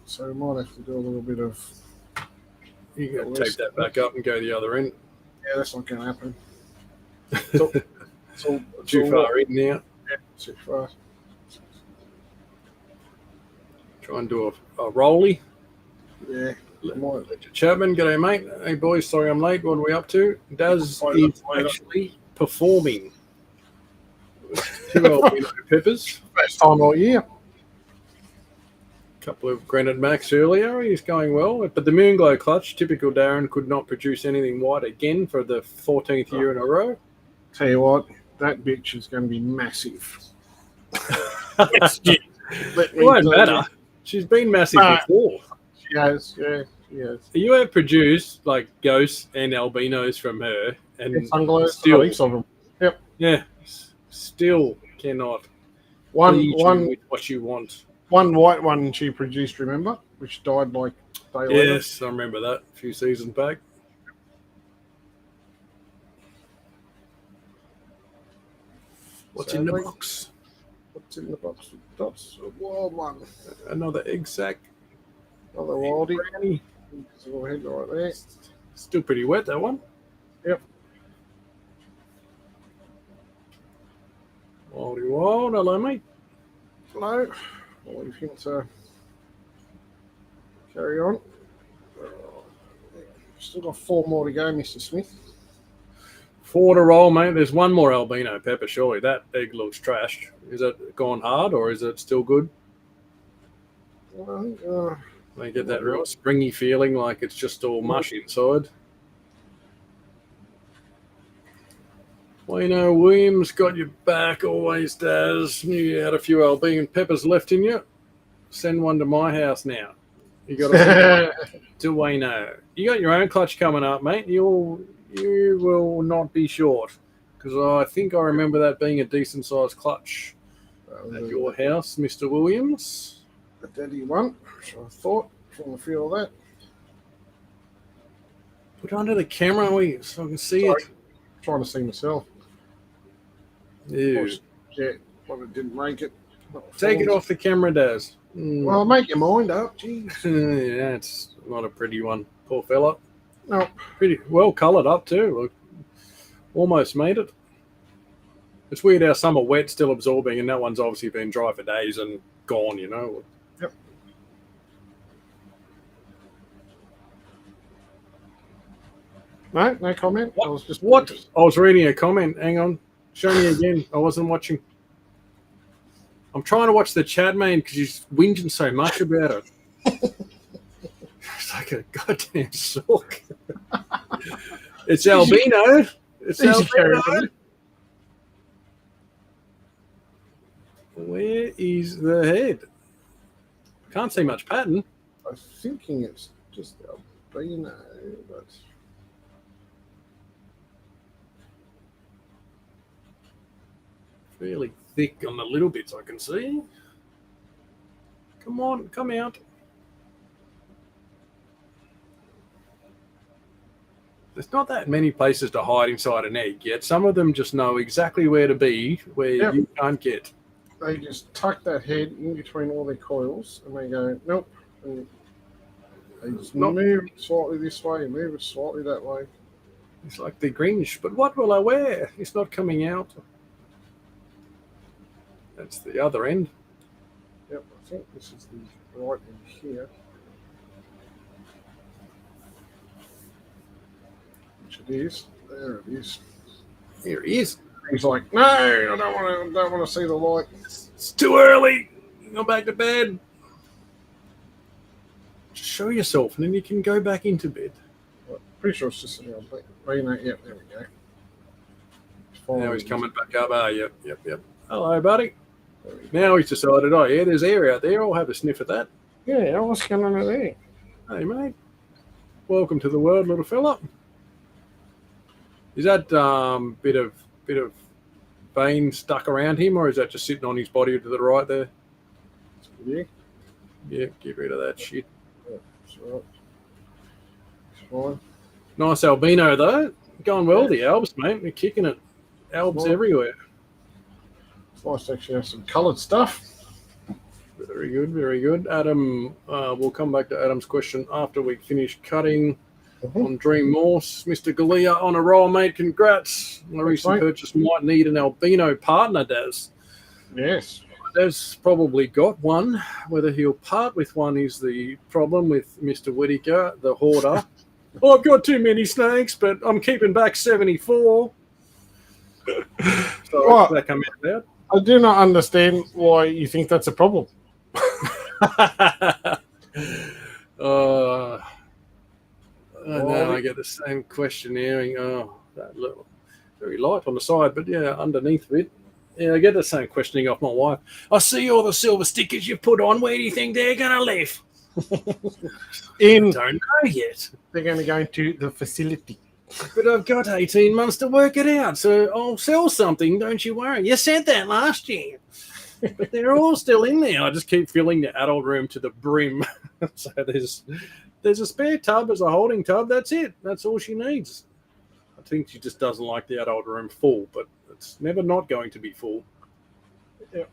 So we might have to do a little bit of. You can tape that back up and go the other end. Yeah, that's not going to happen. It's all too far in now. Yeah, too far. Try and do a rolly. Yeah. Chapman, g'day mate. Hey boys, sorry I'm late. What are we up to? Daz is actually performing. 2 albino peppers. First time all year. Couple of granite max earlier. He's going well. But the moonglow clutch, typical Darren, could not produce anything white again for the 14th year in a row. Tell you what, that bitch is going to be massive. It won't matter. She's been massive before. She has, yeah, she has. You have produced like ghosts and albinos from her, and still of them. Yep. Yeah, still cannot. One with what you want. One white one she produced, remember, which died like day later. Yes, I remember that a few seasons back. What's in the box? What's in the box? That's a wild one. Another egg sack. Another wildie. There's a little head right there. Still pretty wet, that one. Yep. Wildy wild. Hello, mate. Hello. I'll leave him to carry on. Still got 4 more to go, Mr. Smith. 4 to roll, mate. There's one more albino pepper, surely. That egg looks trashed. Is it gone hard or is it still good? They get that real springy feeling like it's just all mush inside. Well, you know, Williams got your back, always does. Knew you had a few albino peppers left in you. Send one to my house now. You got to till we know. You got your own clutch coming up, mate. You will not be short, because I think I remember that being a decent sized clutch at your house, Mr. Williams. The daddy one, which I thought from the feel of that. Put it under the camera, so I can see it. I'm trying to see myself. Ew. Yeah, but it didn't make it. Take it off the camera, Daz. Well, make your mind up, jeez. Yeah, it's not a pretty one. Poor fella. No. Pretty well coloured up too. Look, almost made it. It's weird how some are wet, still absorbing, and that one's obviously been dry for days and gone, you know. Yep. No comment. What? I was just what? I was reading a comment. Hang on. Show me again. I wasn't watching. I'm trying to watch the chat, man, because you're whinging so much about it. It's like a goddamn sook. It's albino. It's albino. Where is the head? Can't see much pattern. I'm thinking it's just albino, but fairly thick on the little bits I can see. Come on, come out. There's not that many places to hide inside an egg yet. Some of them just know exactly where to be, where you can't get. They just tuck that head in between all their coils and they go, nope. And they just move it slightly this way, move it slightly that way. It's like the Grinch, but what will I wear? It's not coming out. That's the other end. Yep, I think this is the right end here. Which it is. There it is. Here he is. He's like, no, I don't want to see the light. It's too early. Go back to bed. Just show yourself, and then you can go back into bed. Pretty sure it's just an albino. Yep, there we go. Now he's coming back up. Yep. Hello, buddy. Now he's decided, oh, yeah, there's air out there. I'll have a sniff at that. Yeah, what's going on there? Hey, mate. Welcome to the world, little fella. Is that bit of vein stuck around him, or is that just sitting on his body to the right there? Yeah. Yeah, get rid of that shit. Yeah, that's right. It's fine. Nice albino, though. Going well, the albs, mate. We're kicking it. Albs everywhere. It's nice to actually have some coloured stuff. Very good, very good. Adam, we'll come back to Adam's question after we finish cutting on Dream Morse. Mr. Galea on a roll, mate. Congrats. My recent purchase might need an albino partner, Daz. Yes. Daz probably got one. Whether he'll part with one is the problem with Mr. Whittaker, the hoarder. I've got too many snakes, but I'm keeping back 74. So that come out. I do not understand why you think that's a problem. I get the same questionnaire. Oh, that little very light on the side, but yeah, underneath it. Yeah, I get the same questioning off my wife. I see all the silver stickers you put on. Where do you think they're going to live? I don't know yet. They're going to go into the facility. But I've got 18 months to work it out, so I'll sell something, don't you worry. You said that last year. But they're all still in there. I just keep filling the adult room to the brim. So there's a spare tub as a holding tub. That's it. That's all she needs. I think she just doesn't like the adult room full, but it's never not going to be full. Yeah.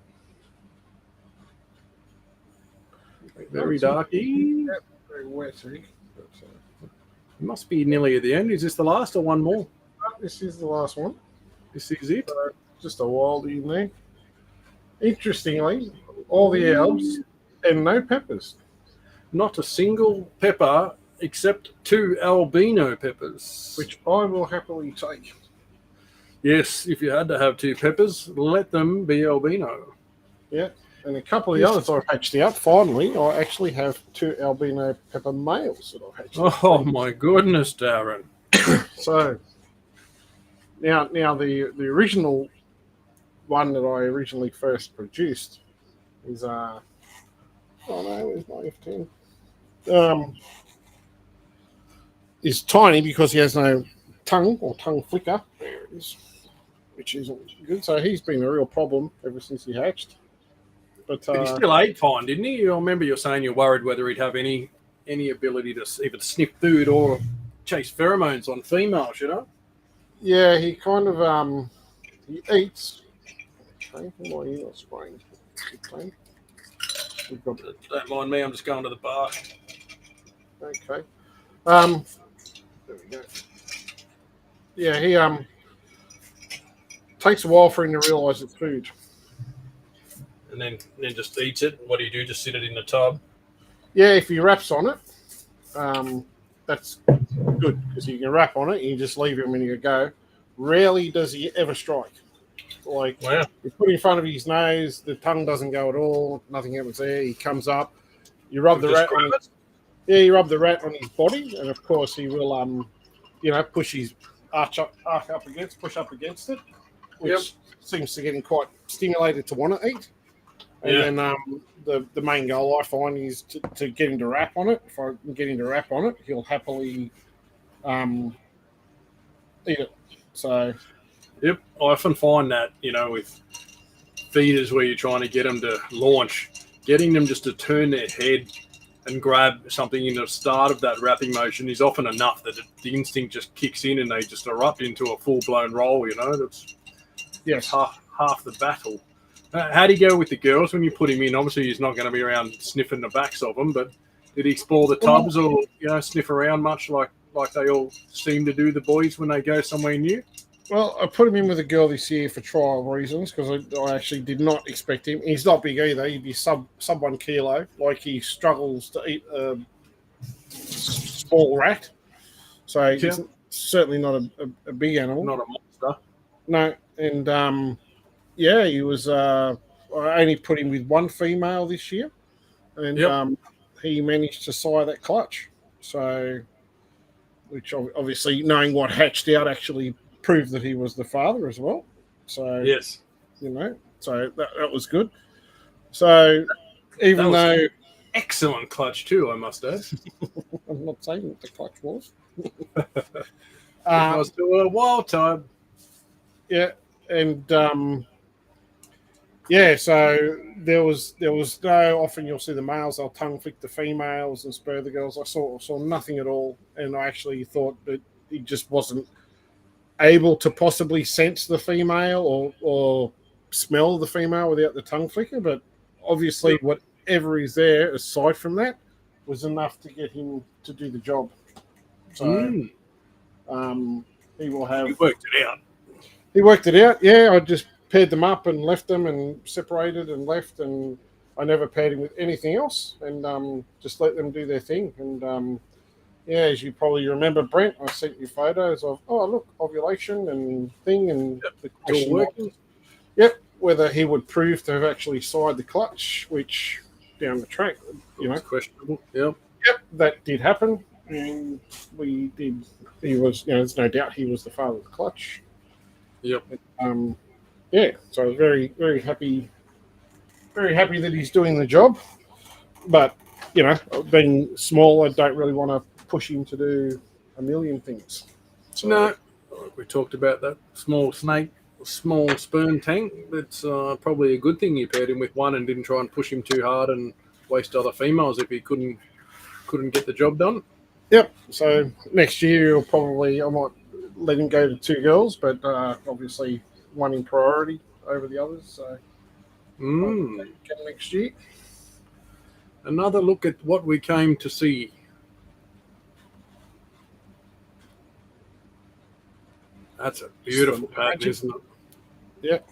Very darky. Yep, very wetty. It must be nearly at the end. Is this the last or one more? This is the last one. This is it? Just a wildie in there. Interestingly, all the albs and no peppers. Not a single pepper except 2 albino peppers. Which I will happily take. Yes, if you had to have 2 peppers, let them be albino. Yeah, and a couple of the others I've hatched out. Finally, I actually have 2 albino pepper males that I've hatched out. Oh, my goodness, Darren. So, now the original one that I originally first produced is oh no, where's my F10? Is tiny because he has no tongue or tongue flicker. There it is, which isn't good. So he's been a real problem ever since he hatched. But he still ate fine, didn't he? I remember you saying you're worried whether he'd have any ability to even sniff food or chase pheromones on females, you know? Yeah, he kind of he eats. Okay, why are you not spraying? Don't mind me, I'm just going to the bar. Okay. There we go. Yeah, he takes a while for him to realise it's food. And then just eats it. What do? Just sit it in the tub? Yeah, if he wraps on it, that's good because you can wrap on it and you just leave him and you go. Rarely does he ever strike. Like, wow. You put it in front of his nose, the tongue doesn't go at all, nothing happens there. He comes up, you rub the rat on his, you rub the rat on his body, and of course he will push his push up against it, which seems to get him quite stimulated to want to eat. And then the main goal I find is to get him to wrap on it. If I can get him to wrap on it, he'll happily eat it. So yep, I often find that, with feeders where you're trying to get them to launch, getting them just to turn their head and grab something in the start of that wrapping motion is often enough that the instinct just kicks in and they just erupt into a full-blown roll, That's half the battle. How do you go with the girls when you put him in? Obviously, he's not going to be around sniffing the backs of them, but did he explore the tubs or, sniff around much like they all seem to do, the boys, when they go somewhere new? Well, I put him in with a girl this year for trial reasons because I actually did not expect him. He's not big either. He'd be sub 1 kilo. Like, he struggles to eat a small rat. So he's certainly not a big animal. Not a monster. No. And, he was I only put him with 1 female this year. And he managed to sire that clutch. So, which obviously, knowing what hatched out, actually proved that he was the father as well. So, Yes. So that was good. So, even though excellent clutch too, I must add. I'm not saying what the clutch was. It was to a wild type. Yeah, and so there was no. Often you'll see the males; they'll tongue flick the females and spur the girls. I saw nothing at all, and I actually thought that he just wasn't able to possibly sense the female or smell the female without the tongue flicker. But obviously, whatever is there aside from that was enough to get him to do the job. So he will have. He worked it out. He worked it out. Yeah, I just paired them up and left them and separated and left, and I never paired him with anything else, and just let them do their thing. And as you probably remember, Brent, I sent you photos of look, ovulation and thing, and the question working. Whether he would prove to have actually sired the clutch, which down the track, It's questionable. Yep, that did happen, and we did. He was, there's no doubt he was the father of the clutch. Yep. So I was very, very happy that he's doing the job. But, being small, I don't really want to push him to do a million things. So, no, we talked about that small sperm tank. It's probably a good thing you paired him with one and didn't try and push him too hard and waste other females if he couldn't get the job done. Yep. So next year, I might let him go to 2 girls, but obviously one in priority over the others. So next year. Another look at what we came to see. That's a beautiful pattern, isn't it? Yep.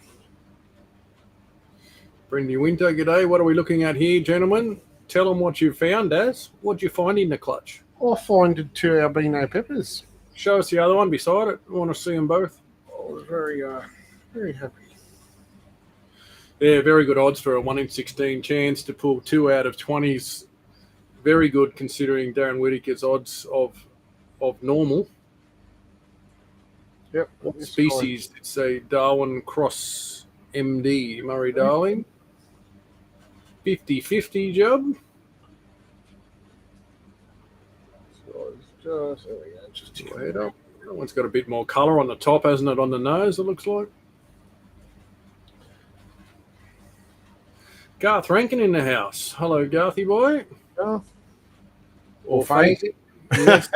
Brindy Winter, g'day. What are we looking at here, gentlemen? Tell them what you found, Daz. What'd you find in the clutch? I found 2 albino peppers. Show us the other one beside it. I want to see them both. I was very, very happy. Yeah, very good odds for a 1 in 16 chance to pull 2 out of 20s. Very good considering Darren Whittaker's odds of normal. Yep. What species did say Darwin Cross MD Murray Darling? 50-50 job. There we go. Just Your head up. That one's got a bit more colour on the top, hasn't it? On the nose, it looks like. Garth Rankin in the house. Hello, Garthy boy. Garth. Or Fazy. Yes.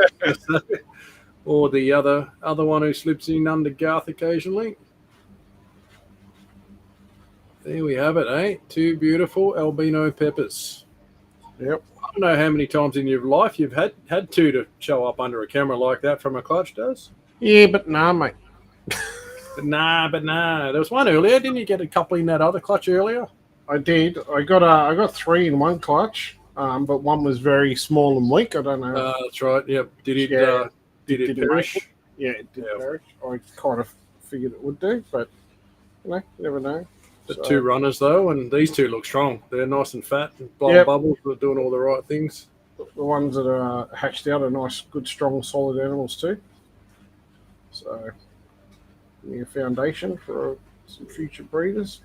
Or the other one who slips in under Garth occasionally. There we have it, eh? 2 beautiful albino peppers. Yep. I don't know how many times in your life you've had 2 to show up under a camera like that from a clutch, does? Yeah, but nah, mate. But nah. There was one earlier. Didn't you get a couple in that other clutch earlier? I did. I got 3 in one clutch, but one was very small and weak. I don't know. That's right. Yep. Did it perish? Yeah, it did perish. I kind of figured it would do, but you never know. The 2 runners though, and these 2 look strong. They're nice and fat, and blowing bubbles. They're doing all the right things. The ones that are hatched out are nice, good, strong, solid animals too. So, a foundation for some future breeders.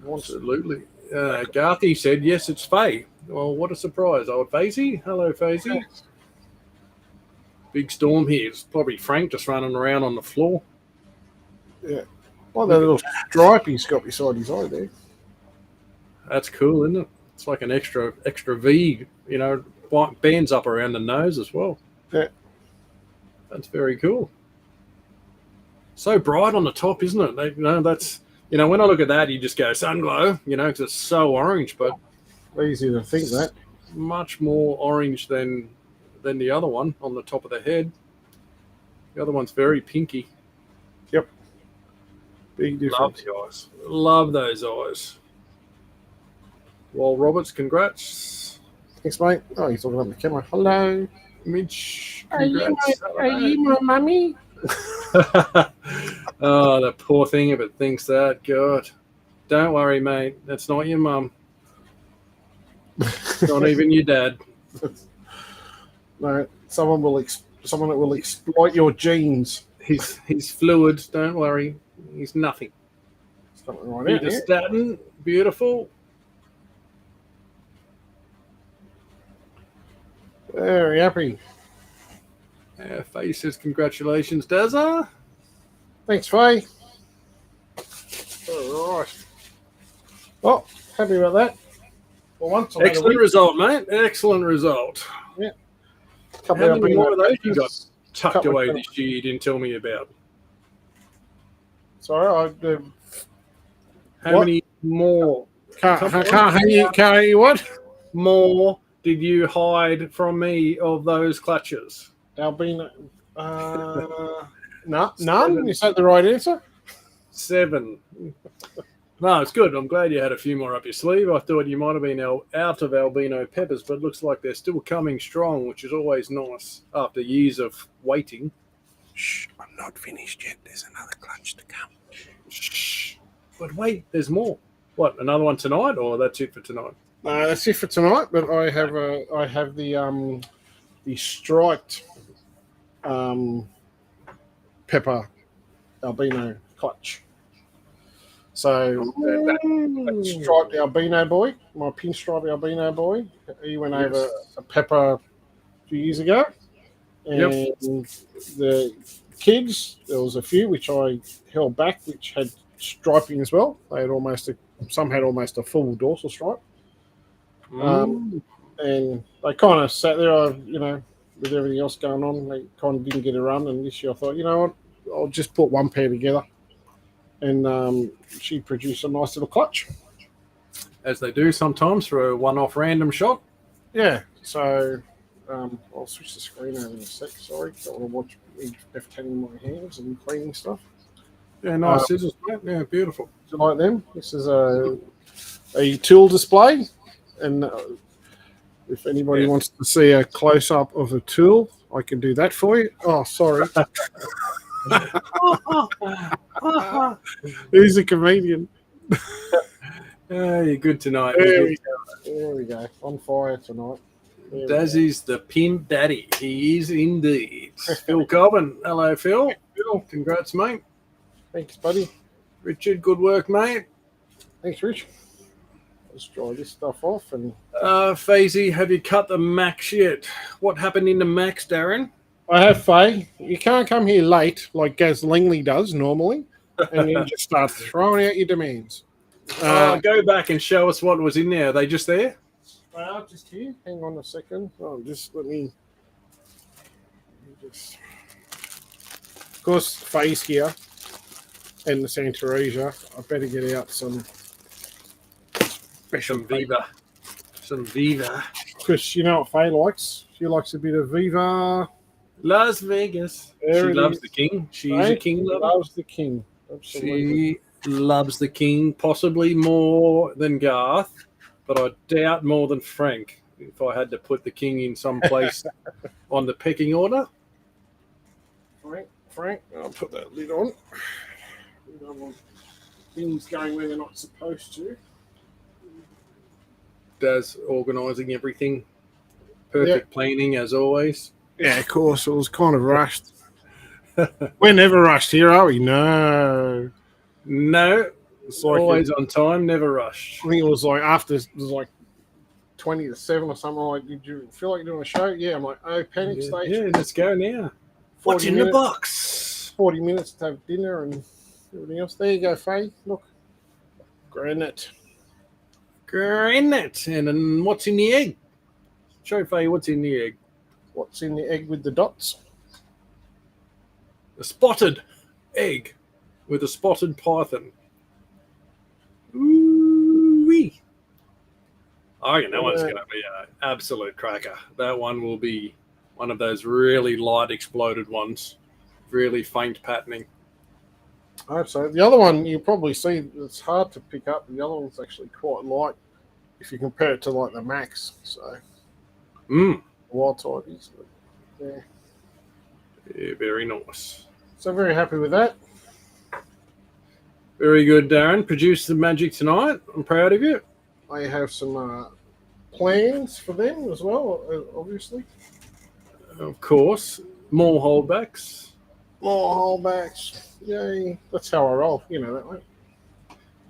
Absolutely. Garthy said, yes, it's Faye. Well, what a surprise. Old Fazy. Hello, Fazy. Yes. Big storm here. It's probably Frank just running around on the floor. Yeah. Well, that little stripe he's got beside his eye there. That's cool, isn't it? It's like an extra V, bands up around the nose as well. Yeah. That's very cool. So bright on the top, isn't it? That's, when I look at that, you just go sun glow, because it's so orange, but easy to think that. Much more orange than the other one on the top of the head. The other one's very pinky. Yep. Big difference. Love the eyes. Love those eyes. Well, Roberts, congrats. Thanks, mate. Oh, he's looking up the camera. Hello. Mitch, congrats. Are you my mummy? Oh, the poor thing if it thinks that. God. Don't worry, mate. That's not your mum. Not even your dad. No, someone that will exploit your genes. He's fluid. Don't worry. He's nothing. Something right out Peter here. Staten, beautiful. Very happy. Faye says congratulations, Dazza. Thanks, Faye. All right. Oh, happy about that. For once, I've had a Excellent week. result, mate. Excellent result. Yeah. How many more of those you got tucked Couple away of- this year you didn't tell me about? Sorry, How What? many more can't hear you what? more did you hide from me of those clutches? Albino. None? Is that the right answer? 7. No, it's good. I'm glad you had a few more up your sleeve. I thought you might have been out of albino peppers, but it looks like they're still coming strong, which is always nice after years of waiting. Shh, I'm not finished yet. There's another clutch to come. Shh. But wait, there's more. What, another one tonight, or that's it for tonight? That's it for tonight. But I have the striped pepper albino clutch. So that striped albino boy, my pinstripe albino boy, he went over a pepper a few years ago, and the kids, there was a few which I held back, which had striping as well. They had some had almost a full dorsal stripe, and they kind of sat there, with everything else going on. They kind of didn't get a run, and this year I thought, you know what, I'll just put one pair together. And she produced a nice little clutch. As they do sometimes for a one-off random shot. Yeah, so I'll switch the screen over in a sec. Sorry, don't want to watch me left-handing my hands and cleaning stuff. Yeah, nice scissors, mate. Yeah, beautiful. Do you like them? This is a tool display, and if anybody wants to see a close-up of a tool, I can do that for you. Oh, sorry. Who's a comedian? You're good tonight. There we go. On fire tonight. Dazzy's the pin daddy. He is indeed. Phil Corbin. Hello, Phil. Phil, congrats, mate. Thanks, buddy. Richard, good work, mate. Thanks, Rich. Let's dry this stuff off. And Faisy, have you cut the max yet? What happened in the max, Darren? I have Faye. You can't come here late like Gaz Langley does normally, and you just start throwing out your demands. Go back and show us what was in there. Are they just there? Well, just here. Hang on a second. Let me. Of course, Faye's here, and the Santaresia. I better get out some special Viva. Some Viva. because you know what Faye likes. She likes a bit of Viva. Las Vegas. There She it loves is. the king. She's Faye a king lover. loves the king. Absolutely. She loves the king, possibly more than Garth, but I doubt more than Frank. If I had to put the king in some place on the pecking order. Frank, I'll put that lid on. We don't want things going where they're not supposed to. Does organising everything. Perfect planning as always. Yeah, of course. It was kind of rushed. We're never rushed here, are we? No. No, It's like always on time, never rushed. I think it was like after it was like 20 to 7 or something. Like, did you feel like you're doing a show? Yeah, I'm like, oh, panic station. Yeah, let's go now. What's in the box? 40 minutes to have dinner and everything else. There you go, Faye. Look. Granite. Granite. And then what's in the egg? Show Faye what's in the egg. What's in the egg with the dots? A spotted egg with a spotted python. Ooh-wee. I reckon that one's going to be an absolute cracker. That one will be one of those really light exploded ones. Really faint patterning. I hope so. The other one you'll probably see, it's hard to pick up. The other one's actually quite light if you compare it to like the Max. So, wild typies. Yeah. Yeah, very nice. So, very happy with that. Very good, Darren. Produced the magic tonight. I'm proud of you. I have some plans for them as well, obviously. Of course, more holdbacks. More holdbacks. Yay. That's how I roll. You know that, way.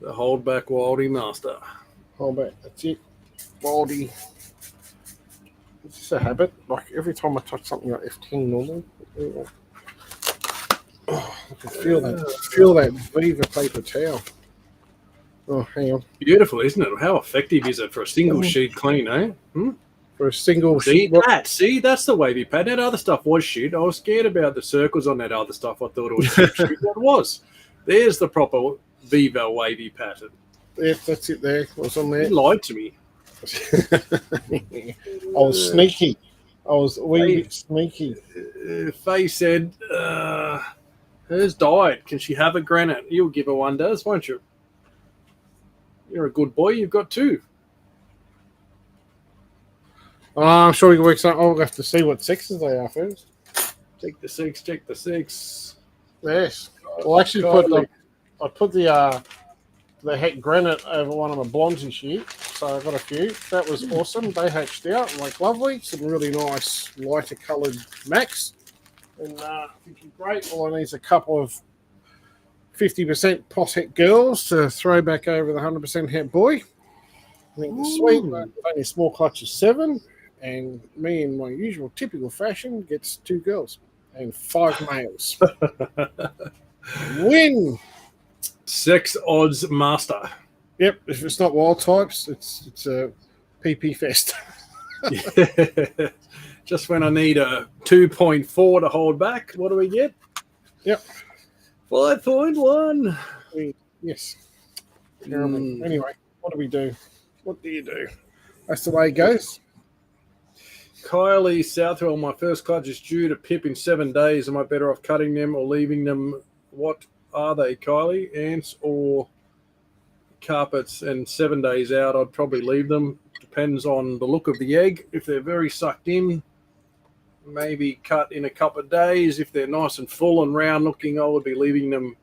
The holdback Wildy master. Holdback. That's it. Baldy. It's just a habit. Like every time I touch something like F10 normally. Oh, I can feel that Viva paper towel. Oh, hang on. Beautiful, isn't it? How effective is it for a single sheet clean, eh? For a single sheet. See, that's the wavy pad. That other stuff was shit. I was scared about the circles on that other stuff. I thought it was shit. It was. There's the proper Viva wavy pattern. Yeah, that's it there. What's on there? You lied to me. I was sneaky. I was a wee bit sneaky. Faye said, hers died. Can she have a granite? You'll give her one, Daz, won't you? You're a good boy. You've got two. I'm sure we can work something. I'll have to see what sexes they are first. Check the six. Yes. Well, actually, I put the heck granite over one of my blondes this year, so I got a few. That was awesome. They hatched out like lovely. Some really nice lighter coloured Max, and thinking great. All I need is a couple of 50% POS het girls to throw back over the 100% het boy. I think it's sweet. Only a small clutch of 7, and me in my usual typical fashion gets 2 girls and 5 males. Win. 6 odds master. Yep. If it's not wild types, it's a PP fest. Just when I need a 2.4 to hold back, what do we get? Yep. 5.1. Yes. Anyway, what do we do? What do you do? That's the way it goes. Kylie Southwell, my first clutch is due to pip in 7 days. Am I better off cutting them or leaving them? What are they, Kylie? Ants or carpets? And 7 days out, I'd probably leave them. Depends on the look of the egg. If they're very sucked in, maybe cut in a couple of days. If they're nice and full and round looking, I would be leaving them,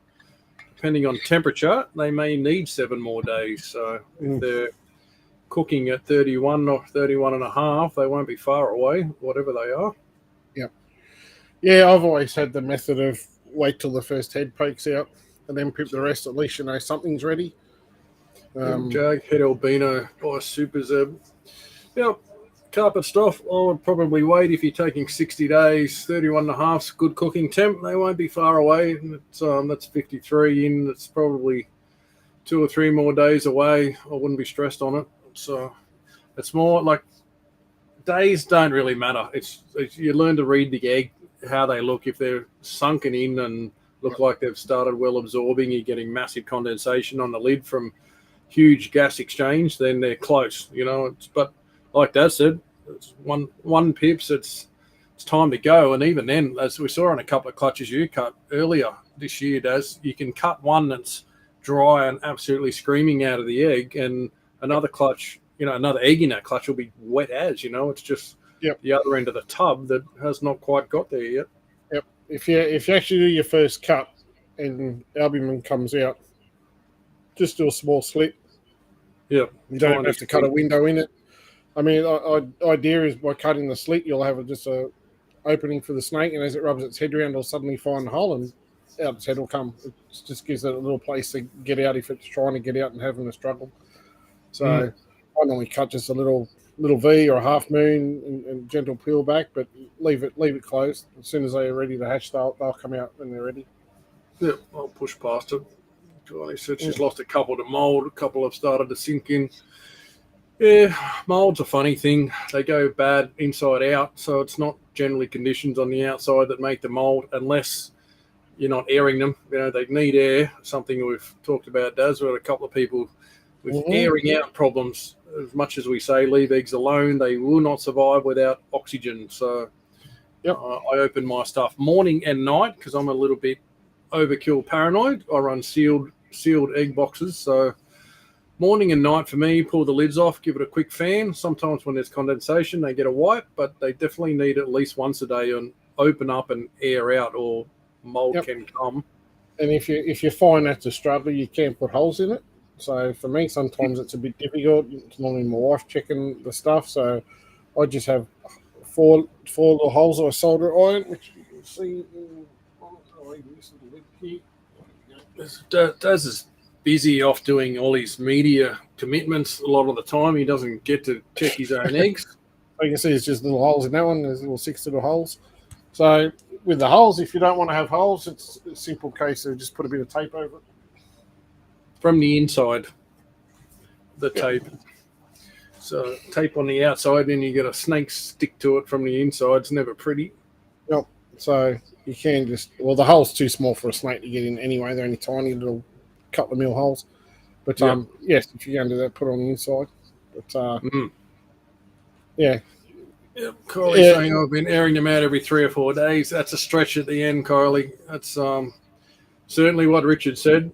depending on temperature. They may need 7 more days. So if they're cooking at 31 or 31 and a half, they won't be far away, whatever they are. Yep. Yeah, I've always had the method of wait till the first head pokes out and then pip the rest. At least you know something's ready. Jag, head albino, by Super Zeb. Yep. Carpet stuff, I would probably wait if you're taking 60 days, 31 and a half, good cooking temp. They won't be far away. That's 53 in. It's probably 2 or 3 more days away. I wouldn't be stressed on it. So it's more like days don't really matter. It's you learn to read the egg, how they look. If they're sunken in and look like they've started well absorbing, you're getting massive condensation on the lid from huge gas exchange, then they're close. But like Dad said, it's one pips. It's time to go. And even then, as we saw in a couple of clutches you cut earlier this year, Daz, you can cut one that's dry and absolutely screaming out of the egg, and another clutch, another egg in that clutch will be wet as, it's just the other end of the tub that has not quite got there yet. Yep. If you actually do your first cut and albumin comes out, just do a small slit. Yep. You don't have to cut a window in it. I mean, the idea is by cutting the slit, you'll have just a opening for the snake, and as it rubs its head around, it'll suddenly find a hole, and out its head will come. It just gives it a little place to get out if it's trying to get out and having a struggle. So I normally cut just a little V or a half moon and gentle peel back, but leave it closed. As soon as they're ready to hatch, they'll come out when they're ready. Yeah, I'll push past it. Kylie said she's lost a couple to mold. A couple have started to sink in. Yeah, mold's a funny thing. They go bad inside out, so it's not generally conditions on the outside that make the mold unless you're not airing them. They need air, something we've talked about, Daz. We've got a couple of people with airing out problems. As much as we say leave eggs alone, they will not survive without oxygen. So I open my stuff morning and night because I'm a little bit overkill paranoid. I run sealed egg boxes, so morning and night for me, pull the lids off, give it a quick fan. Sometimes when there's condensation, they get a wipe, but they definitely need at least once a day and open up and air out, or mold can come. And if you find that's a struggle, you can put holes in it. So for me, sometimes it's a bit difficult. It's normally my wife checking the stuff. So I just have four little holes I solder iron, which you can see in this little lid here. Daz is busy off doing all his media commitments a lot of the time. He doesn't get to check his own eggs. So you can see it's just little holes in that one. There's little 6 little holes. So with the holes, if you don't want to have holes, it's a simple case of just put a bit of tape over it. From the inside, the tape. So tape on the outside, then you get a snake stick to it from the inside. It's never pretty. Yep. So you can just, well, the hole's too small for a snake to get in anyway. They're only tiny little couple of mil holes. But yes, if you're going to do that, put it on the inside. But yeah. Yep. Kylie's saying I've been airing them out every 3 or 4 days. That's a stretch at the end, Kylie. That's certainly what Richard said.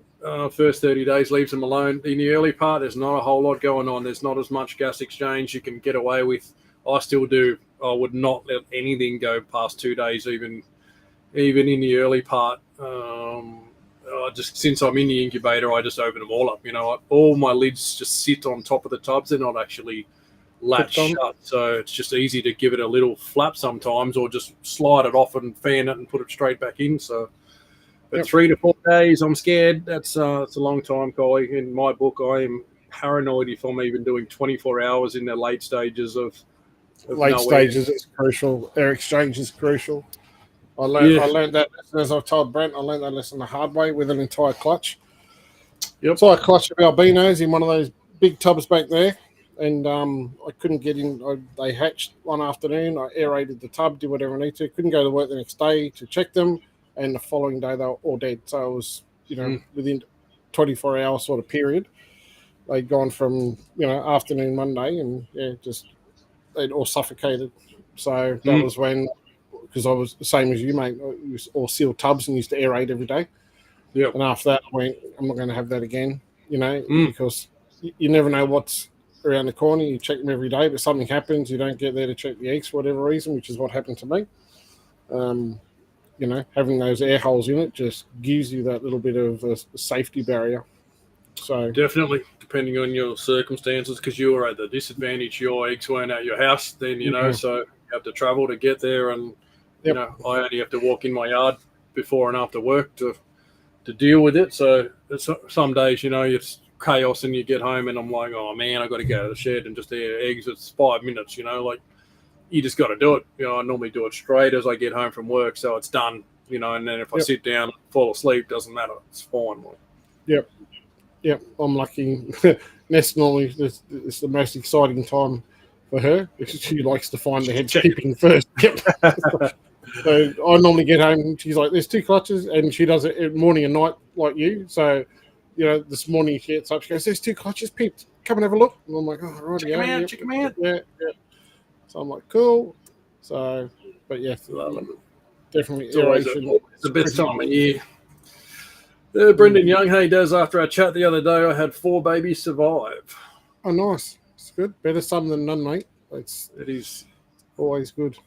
First 30 days leaves them alone. In the early part, there's not a whole lot going on. There's not as much gas exchange you can get away with. I still do. I would not let anything go past 2 days, even in the early part. Just since I'm in the incubator, I just open them all up. All my lids just sit on top of the tubs. They're not actually latched shut, so it's just easy to give it a little flap sometimes, or just slide it off and fan it and put it straight back in. So. But 3 to 4 days, I'm scared. It's a long time, Collie. In my book, I am paranoid if I'm even doing 24 hours in the late stages of late stages. It's crucial. Air exchange is crucial. I learned that lesson, as I've told Brent. I learned that lesson the hard way with an entire clutch. Yep. So I clutched of albinos in one of those big tubs back there, and I couldn't get in. They hatched one afternoon. I aerated the tub, did whatever I need to. Couldn't go to work the next day to check them. And the following day, they were all dead. So it was, within 24 hour sort of period, they'd gone from, afternoon Monday and, they'd all suffocated. So that was when, because I was the same as you, mate, I used all sealed tubs and used to aerate every day. Yeah. And after that, I went, I'm not going to have that again, because you never know what's around the corner. You check them every day, but something happens. You don't get there to check the eggs for whatever reason, which is what happened to me. Having those air holes in it just gives you that little bit of a safety barrier. So definitely, depending on your circumstances, because you were at the disadvantage, your eggs weren't at your house, then so you have to travel to get there, and I only have to walk in my yard before and after work to deal with it. So some days, it's chaos, and you get home, and I'm like, oh man, I got to go to the shed and just air eggs. It's 5 minutes, You just got to do it. I normally do it straight as I get home from work, so it's done. And then if I sit down and fall asleep, doesn't matter. It's fine. Yep. I'm lucky. Nest normally it's the most exciting time for her because she likes to find the heads peeping first. Yep. So I normally get home and she's like, "There's 2 clutches," and she does it morning and night like you. So this morning she gets up, she goes, "There's 2 clutches peeped. Come and have a look." And I'm like, "Oh, right, check them out. Yeah. So I'm like, cool. So, but yeah, definitely it's always the best time of year. Brendan Young, hey, Des, after our chat the other day, I had 4 babies survive. Oh, nice. It's good. Better some than none, mate. It is always good.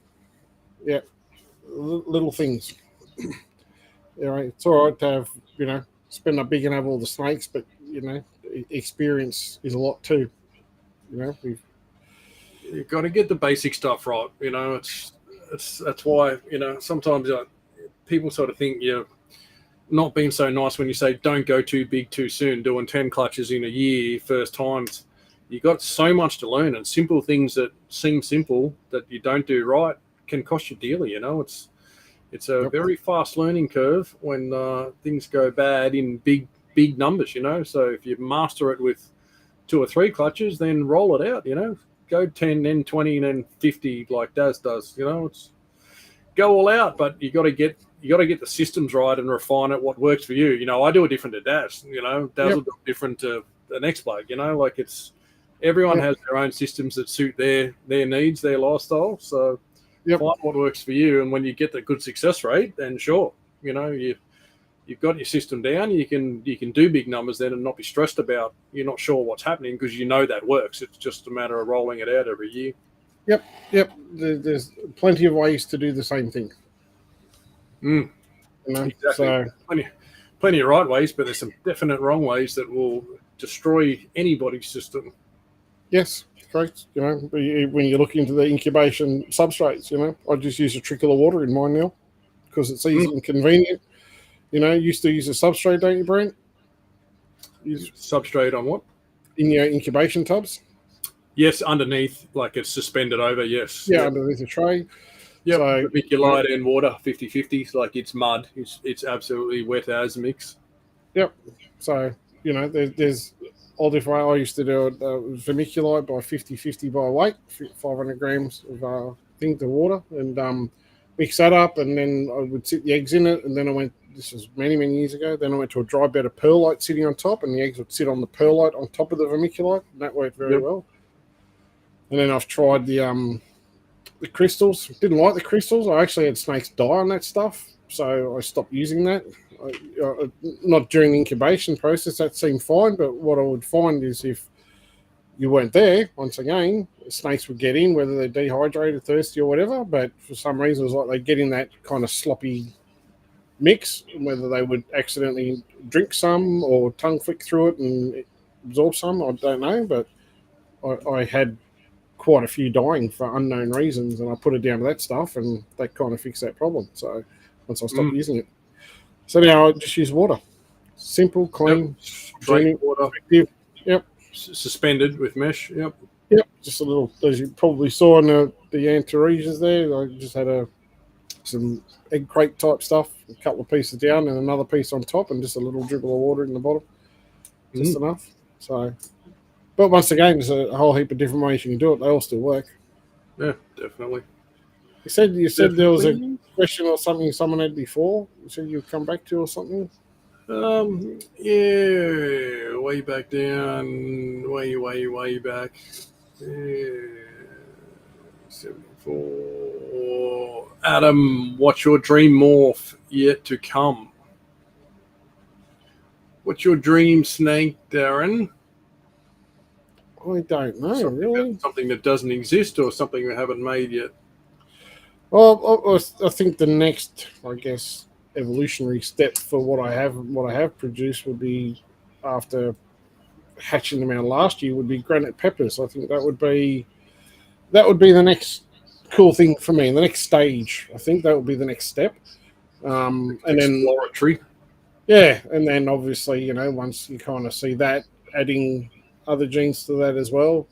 Yeah. Little things. It's all right to have, spend a big and have all the snakes, but, experience is a lot too. You've got to get the basic stuff right. That's why, sometimes people sort of think you're not being so nice when you say don't go too big too soon, doing 10 clutches in a year, first times. You've got so much to learn, and simple things that seem simple that you don't do right can cost you dearly. It's a very fast learning curve when things go bad in big numbers, So if you master it with 2 or 3 clutches, then roll it out, Go 10, then 20, then 50 like Daz does. It's go all out, but you got to get the systems right and refine it. What works for you? I do it different to Daz. Daz will do it different to the next bloke. Everyone has their own systems that suit their needs, their lifestyle. So find what works for you, and when you get the good success rate, then sure, you've got your system down. You can do big numbers then and not be stressed about you're not sure what's happening because that works. It's just a matter of rolling it out every year. Yep. There's plenty of ways to do the same thing. Exactly. So plenty of right ways, but there's some definite wrong ways that will destroy anybody's system. Yes, correct. When you look into the incubation substrates, I just use a trickle of water in mine now because it's easy and convenient. Used to use a substrate, don't you, Brent? Substrate on what? In your incubation tubs. Yes, underneath, like it's suspended over, yes. Yeah, underneath a tray. Yeah, So, vermiculite and water, 50-50, like it's mud. It's absolutely wet as mix. Yep. So, there's all different. I used to do it vermiculite by 50-50 by weight, 500 grams of thing to water, and mix that up, and then I would sit the eggs in it, and then this was many, many years ago, then I went to a dry bed of perlite sitting on top, and the eggs would sit on the perlite on top of the vermiculite, and that worked very well. And then I've tried the crystals. Didn't like the crystals. I actually had snakes die on that stuff, so I stopped using that. Not during the incubation process, that seemed fine, but what I would find is if you weren't there, once again, snakes would get in, whether they're dehydrated, thirsty, or whatever, but for some reason it was like they get in that kind of sloppy mix, whether they would accidentally drink some or tongue flick through it and absorb some, I don't know, but I had quite a few dying for unknown reasons, and I put it down to that stuff, and that kind of fixed that problem. So once I stopped using it, so now I just use water, simple, clean, drink water. Effective. Yep, suspended with mesh. Yep, just a little, as you probably saw in the anthoresias there. I just had some egg crate type stuff, a couple of pieces down and another piece on top, and just a little dribble of water in the bottom, just enough. So. But once again, there's a whole heap of different ways you can do it. They all still work. Yeah, definitely. You said there was a question or something someone had before. You said you'd come back to or something. Yeah, way back down, way back. 74. Adam, what's your dream morph yet to come? What's your dream snake, Darren? I don't know, really. Something that doesn't exist or something we haven't made yet? Well, I think the next, evolutionary step for what I have produced would be, after hatching them out last year, would be granite peppers. I think that would be the next cool thing for me. The next stage, I think that would be the next step. And exploratory. Yeah, and then obviously, once you kind of see that, adding other genes to that as well,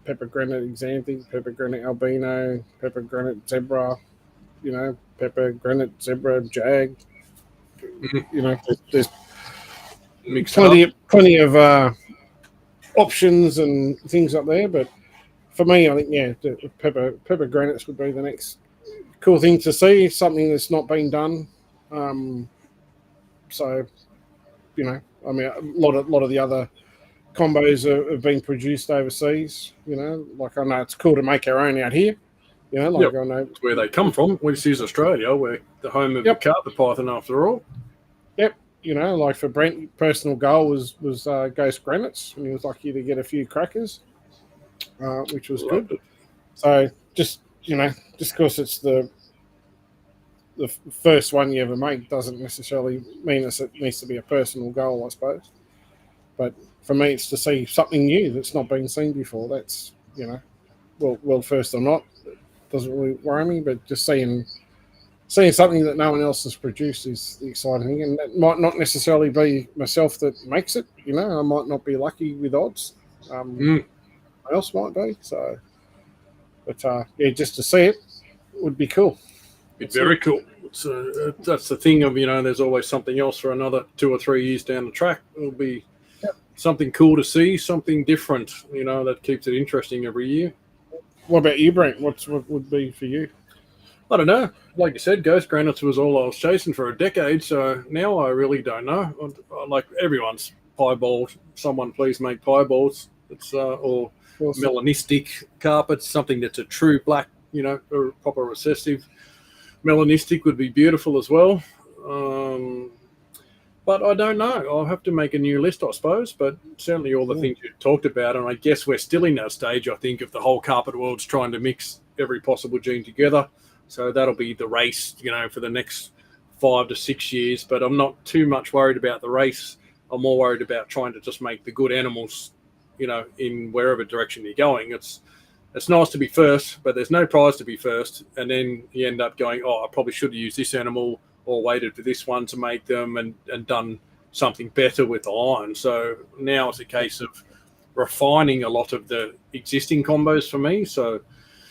pepper granite xanthe, pepper granite albino, pepper granite zebra, pepper granite zebra jag. There's plenty of options and things up there. But for me, I think the pepper granites would be the next cool thing to see. Something that's not been done. So, a lot of the other combos have been produced overseas, like I know it's cool to make our own out here, I know where they come from, which is Australia, we're the home of the carpet python after all. Yep, like for Brent, personal goal was Ghost Granites, and he was lucky to get a few crackers, which was good. So just because it's the first one you ever make doesn't necessarily mean it needs to be a personal goal, I suppose. But for me, it's to see something new that's not been seen before. That's, world first or not, it doesn't really worry me. But just seeing something that no one else has produced is the exciting thing. And that might not necessarily be myself that makes it. I might not be lucky with odds. Someone else might be. So, but just to see it would be cool. It's very cool. So that's the thing of, there's always something else for another 2 or 3 years down the track. It'll be something cool to see, something different, that keeps it interesting every year. What about you, Brent? What would be for you? I don't know. Like you said, Ghost Granites was all I was chasing for a decade, so now I really don't know. Like everyone's piebald. Someone please make piebalds. It's or melanistic carpets, something that's a true black, or proper recessive. Melanistic would be beautiful as well. But I don't know. I'll have to make a new list, I suppose. But certainly all the things you talked about, and I guess we're still in that stage, I think, of the whole carpet world's trying to mix every possible gene together. So that'll be the race, for the next 5 to 6 years. But I'm not too much worried about the race I'm more worried about trying to just make the good animals, in wherever direction you're going. It's nice to be first, but there's no prize to be first. And then you end up going, I probably should have used this animal or waited for this one to make them and done something better with the line. So now it's a case of refining a lot of the existing combos for me. So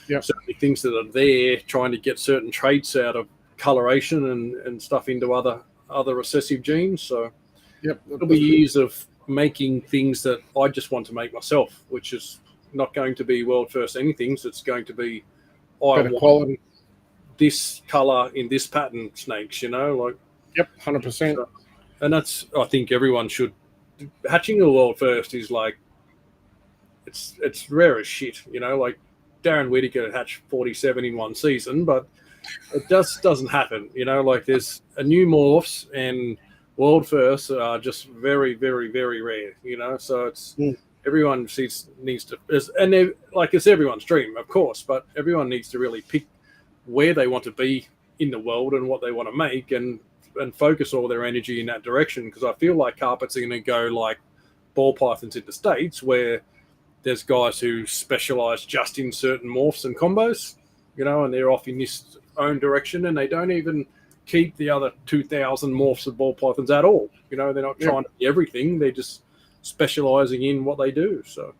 certainly things that are there, trying to get certain traits out of coloration and stuff into other recessive genes. So it'll be years of making things that I just want to make myself, which is not going to be world first anything. So it's going to be better quality, this color in this pattern snakes, 100%. So, and that's, I think everyone should. Hatching a world first is like, it's rare as shit, like Darren Whitaker hatched 47 in one season, but it just doesn't happen, like there's a new morphs and world firsts are just very, very, very rare, so it's everyone needs to, and like it's everyone's dream, of course, but everyone needs to really pick where they want to be in the world and what they want to make and focus all their energy in that direction, because I feel like carpets are going to go like ball pythons in the States, where there's guys who specialize just in certain morphs and combos, and they're off in this own direction, and they don't even keep the other 2,000 morphs of ball pythons at all. They're not trying to be everything. They're just specializing in what they do. So,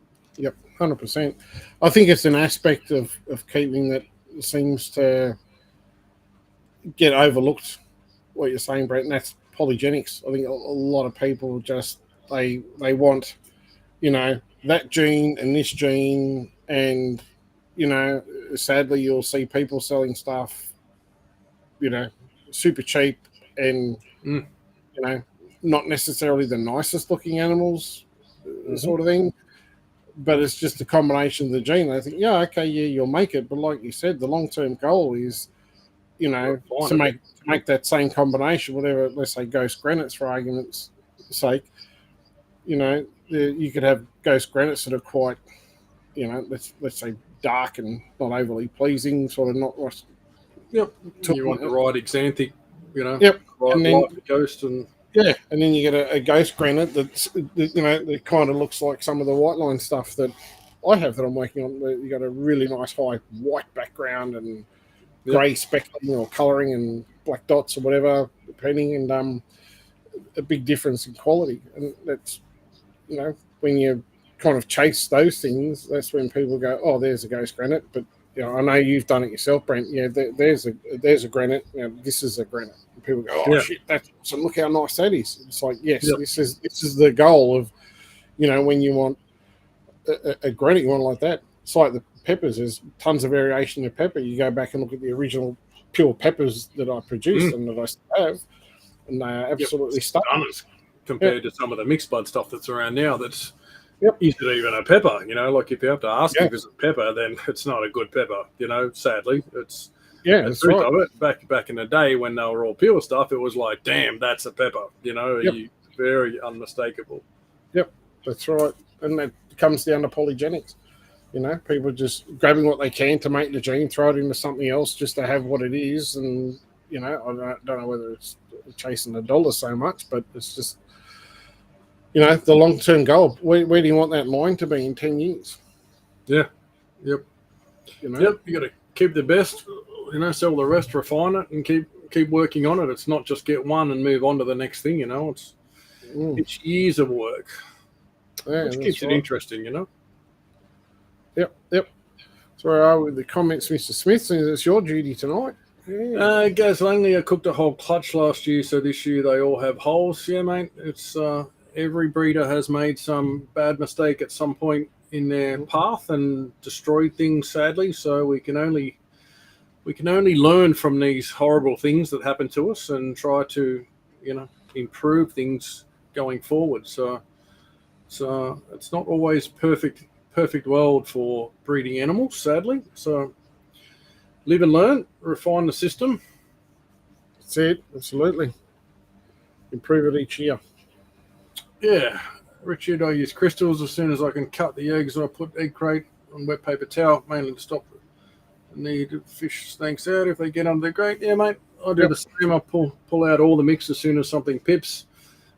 100%. I think it's an aspect of keeping that seems to get overlooked, what you're saying, Brett, and that's polygenics. I think a lot of people just, they want, that gene and this gene, and sadly you'll see people selling stuff super cheap and not necessarily the nicest looking animals, sort of thing, but it's just a combination of the gene. I think you'll make it, but like you said, the long-term goal is to make that same combination, whatever, let's say ghost granites for argument's sake, you could have ghost granites that are quite, let's say dark and not overly pleasing, sort of not. You want the right xanthic, right, and then, light ghost, and and then you get a ghost granite that kind of looks like some of the white line stuff that I have that I'm working on. Where you got a really nice high white background and grey speckling or colouring and black dots or whatever, depending, and a big difference in quality, and that's. When you kind of chase those things, that's when people go, "Oh, there's a ghost granite." But I know you've done it yourself, Brent. Yeah, there's a granite. This is a granite. And people go, "Oh shit, that's awesome! Look how nice that is." It's like, yes, this is the goal of, when you want a granite one like that. It's like the peppers. There's tons of variation of pepper. You go back and look at the original pure peppers that I produced and that I still have, and they are absolutely stunning. Compared to some of the mixed bud stuff that's around now, that's is it even a pepper? Like if you have to ask if it's a pepper, then it's not a good pepper. Sadly, it's that's right. Of it. Back in the day when they were all pure stuff, it was like, damn, that's a pepper. Very unmistakable. That's right, and that comes down to polygenics. People just grabbing what they can to make the gene, throw it into something else just to have what it is, and I don't know whether it's chasing the dollar so much, but it's just. The long-term goal. Where do you want that line to be in 10 years? You got to keep the best, sell the rest, refine it, and keep working on it. It's not just get one and move on to the next thing, It's years of work, which keeps it interesting, Yep. So where are we with the comments, Mr. Smith? It's your duty tonight. Gaz Langley, I cooked a whole clutch last year, so this year they all have holes. Yeah, mate. It's every breeder has made some bad mistake at some point in their path and destroyed things, sadly. So we can only learn from these horrible things that happen to us and try to, improve things going forward. So it's not always perfect world for breeding animals, sadly. So live and learn, refine the system. That's it, absolutely. Improve it each year. Yeah, Richard, I use crystals as soon as I can cut the eggs. I put egg crate on wet paper towel, mainly to stop the need to fish snakes out if they get under the grate. Yeah, mate, I do the same. I pull out all the mix as soon as something pips.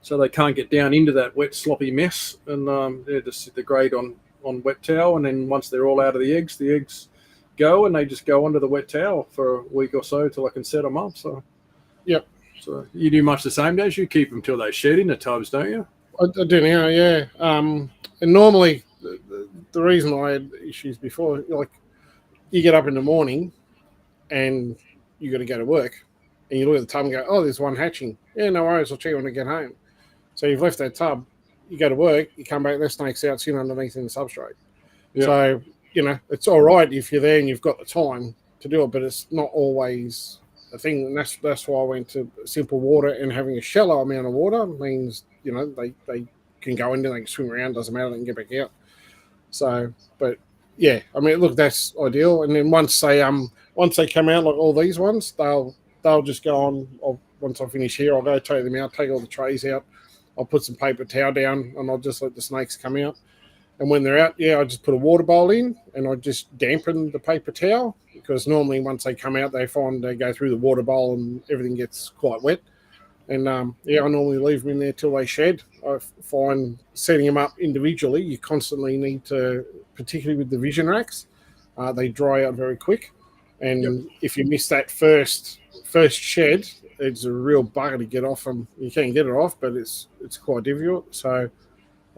so they can't get down into that wet, sloppy mess. And they just sit the grate on wet towel, and then once they're all out of the eggs go, and they just go under the wet towel for a week or so till I can set them up. So, yep. So you do much the same, Des? You keep them till they shed in the tubs, don't you? I do now, yeah. And normally, the reason I had issues before, like, you get up in the morning and you got to go to work, and you look at the tub and go, oh, there's one hatching. Yeah, no worries, I'll check when I get home. So you've left that tub, you go to work, you come back, that snake's out, sitting underneath in the substrate. Yep. So, it's all right if you're there and you've got the time to do it, but it's not always a thing. And that's why I went to simple water, and having a shallow amount of water means, they can go in there, they can swim around, doesn't matter, they can get back out. So, but yeah, I mean, look, that's ideal. And then once they come out, like all these ones, they'll just go on. Once I finish here, I'll go take them out, take all the trays out. I'll put some paper towel down, and I'll just let the snakes come out. And when they're out, I just put a water bowl in, and I just dampen the paper towel, because normally once they come out, they find they go through the water bowl and everything gets quite wet. And I normally leave them in there till they shed. I find setting them up individually, you constantly need to, particularly with the vision racks, they dry out very quick. And if you miss that first shed, it's a real bugger to get off them. You can get it off, but it's quite difficult. So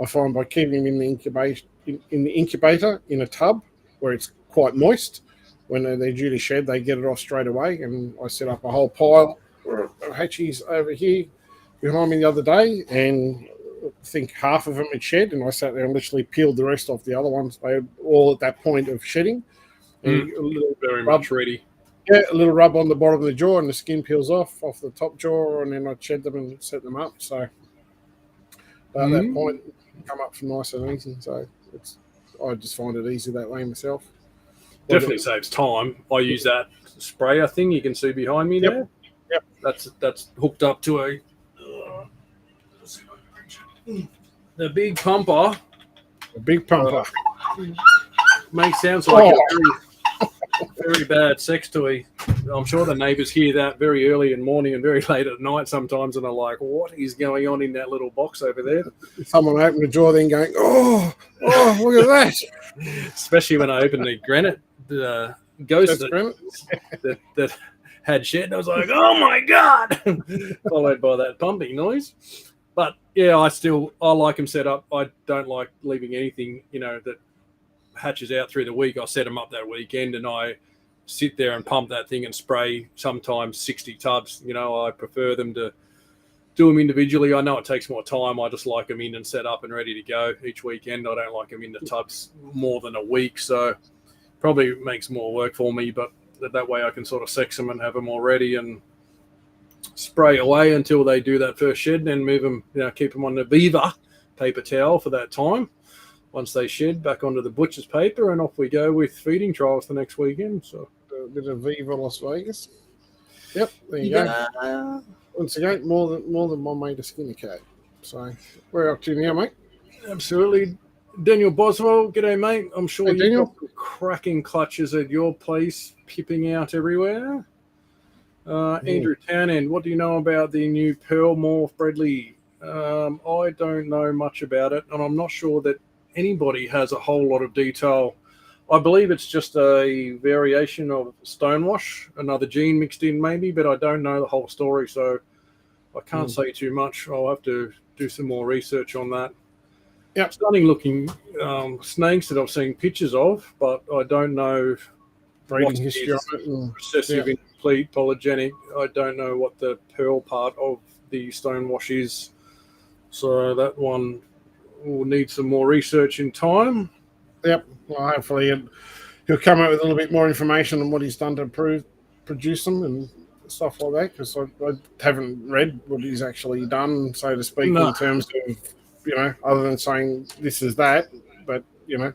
I find by keeping them in the incubator in a tub where it's quite moist, when they're due to shed, they get it off straight away. And I set up a whole pile of hatchies over here behind me the other day, and I think half of them had shed, and I sat there and literally peeled the rest off the other ones. They were all at that point of shedding. And a little very much ready. Yeah, a little rub on the bottom of the jaw, and the skin peels off the top jaw, and then I shed them and set them up. So at that point, come up nice and easy. So I just find it easy that way myself. Definitely saves time. I use that sprayer thing you can see behind me there. Yep. That's hooked up to the big pumper. A big pumper. Makes sounds like a very bad sex toy. I'm sure the neighbours hear that very early in the morning and very late at night sometimes, and are like, what is going on in that little box over there? Someone opened the door then going, oh, look at that. Especially when I opened the granite ghost that had shed. I was like, oh my God, followed by that pumping noise. But yeah, I like them set up. I don't like leaving anything, that hatches out through the week. I set them up that weekend, and I sit there and pump that thing and spray sometimes 60 tubs. I prefer them to do them individually. I know it takes more time. I just like them in and set up and ready to go each weekend. I don't like them in the tubs more than a week, so probably makes more work for me, but that way I can sort of sex them and have them all ready and spray away until they do that first shed, and then move them, keep them on the Viva paper towel for that time. Once they shed, back onto the butcher's paper, and off we go with feeding trials the next weekend. So a bit of Viva Las Vegas. Yep, there you go. Once again, more than one made a skinny cat. So we're up to now, mate. Absolutely. Daniel Boswell, g'day, mate. I'm sure you've got cracking clutches at your place, pipping out everywhere. Andrew Townend, what do you know about the new Pearl Morph Bredli? I don't know much about it, and I'm not sure that anybody has a whole lot of detail. I believe it's just a variation of Stonewash, another gene mixed in maybe, but I don't know the whole story, so I can't say too much. I'll have to do some more research on that. Yeah, stunning looking snakes that I've seen pictures of, but I don't know breeding history of it. Recessive, incomplete, polygenic. I don't know what the pearl part of the Stonewash is, so that one will need some more research in time. Yep. Well, hopefully he'll come up with a little bit more information on what he's done to produce them and stuff like that, because I haven't read what he's actually done, so to speak, in terms of, other than saying this is that, but,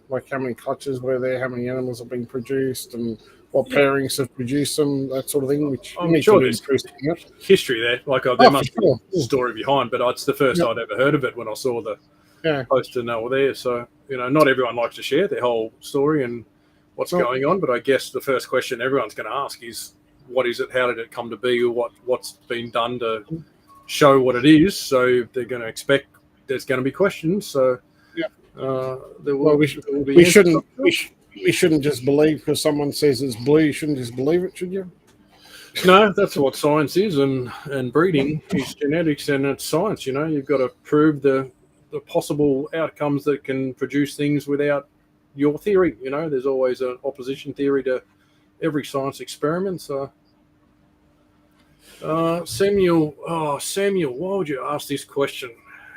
like how many clutches were there, how many animals have been produced, and what pairings have produced them, that sort of thing, which I'm sure there's history there. Like there must be a story behind, but it's the first I'd ever heard of it when I saw the poster note there. So, not everyone likes to share their whole story and what's going on, but I guess the first question everyone's going to ask is, what is it? How did it come to be? Or what's been done to show what it is. So they're going to expect there's going to be questions. So yeah, there will, well, there will be we answers. shouldn't we shouldn't just believe because someone says it's blue. You shouldn't just believe it, should you? No, that's what science is, and breeding is genetics, and it's science. You know, you've got to prove the possible outcomes that can produce things without your theory. You know, there's always an opposition theory to every science experiment. So, Samuel, why would you ask this question?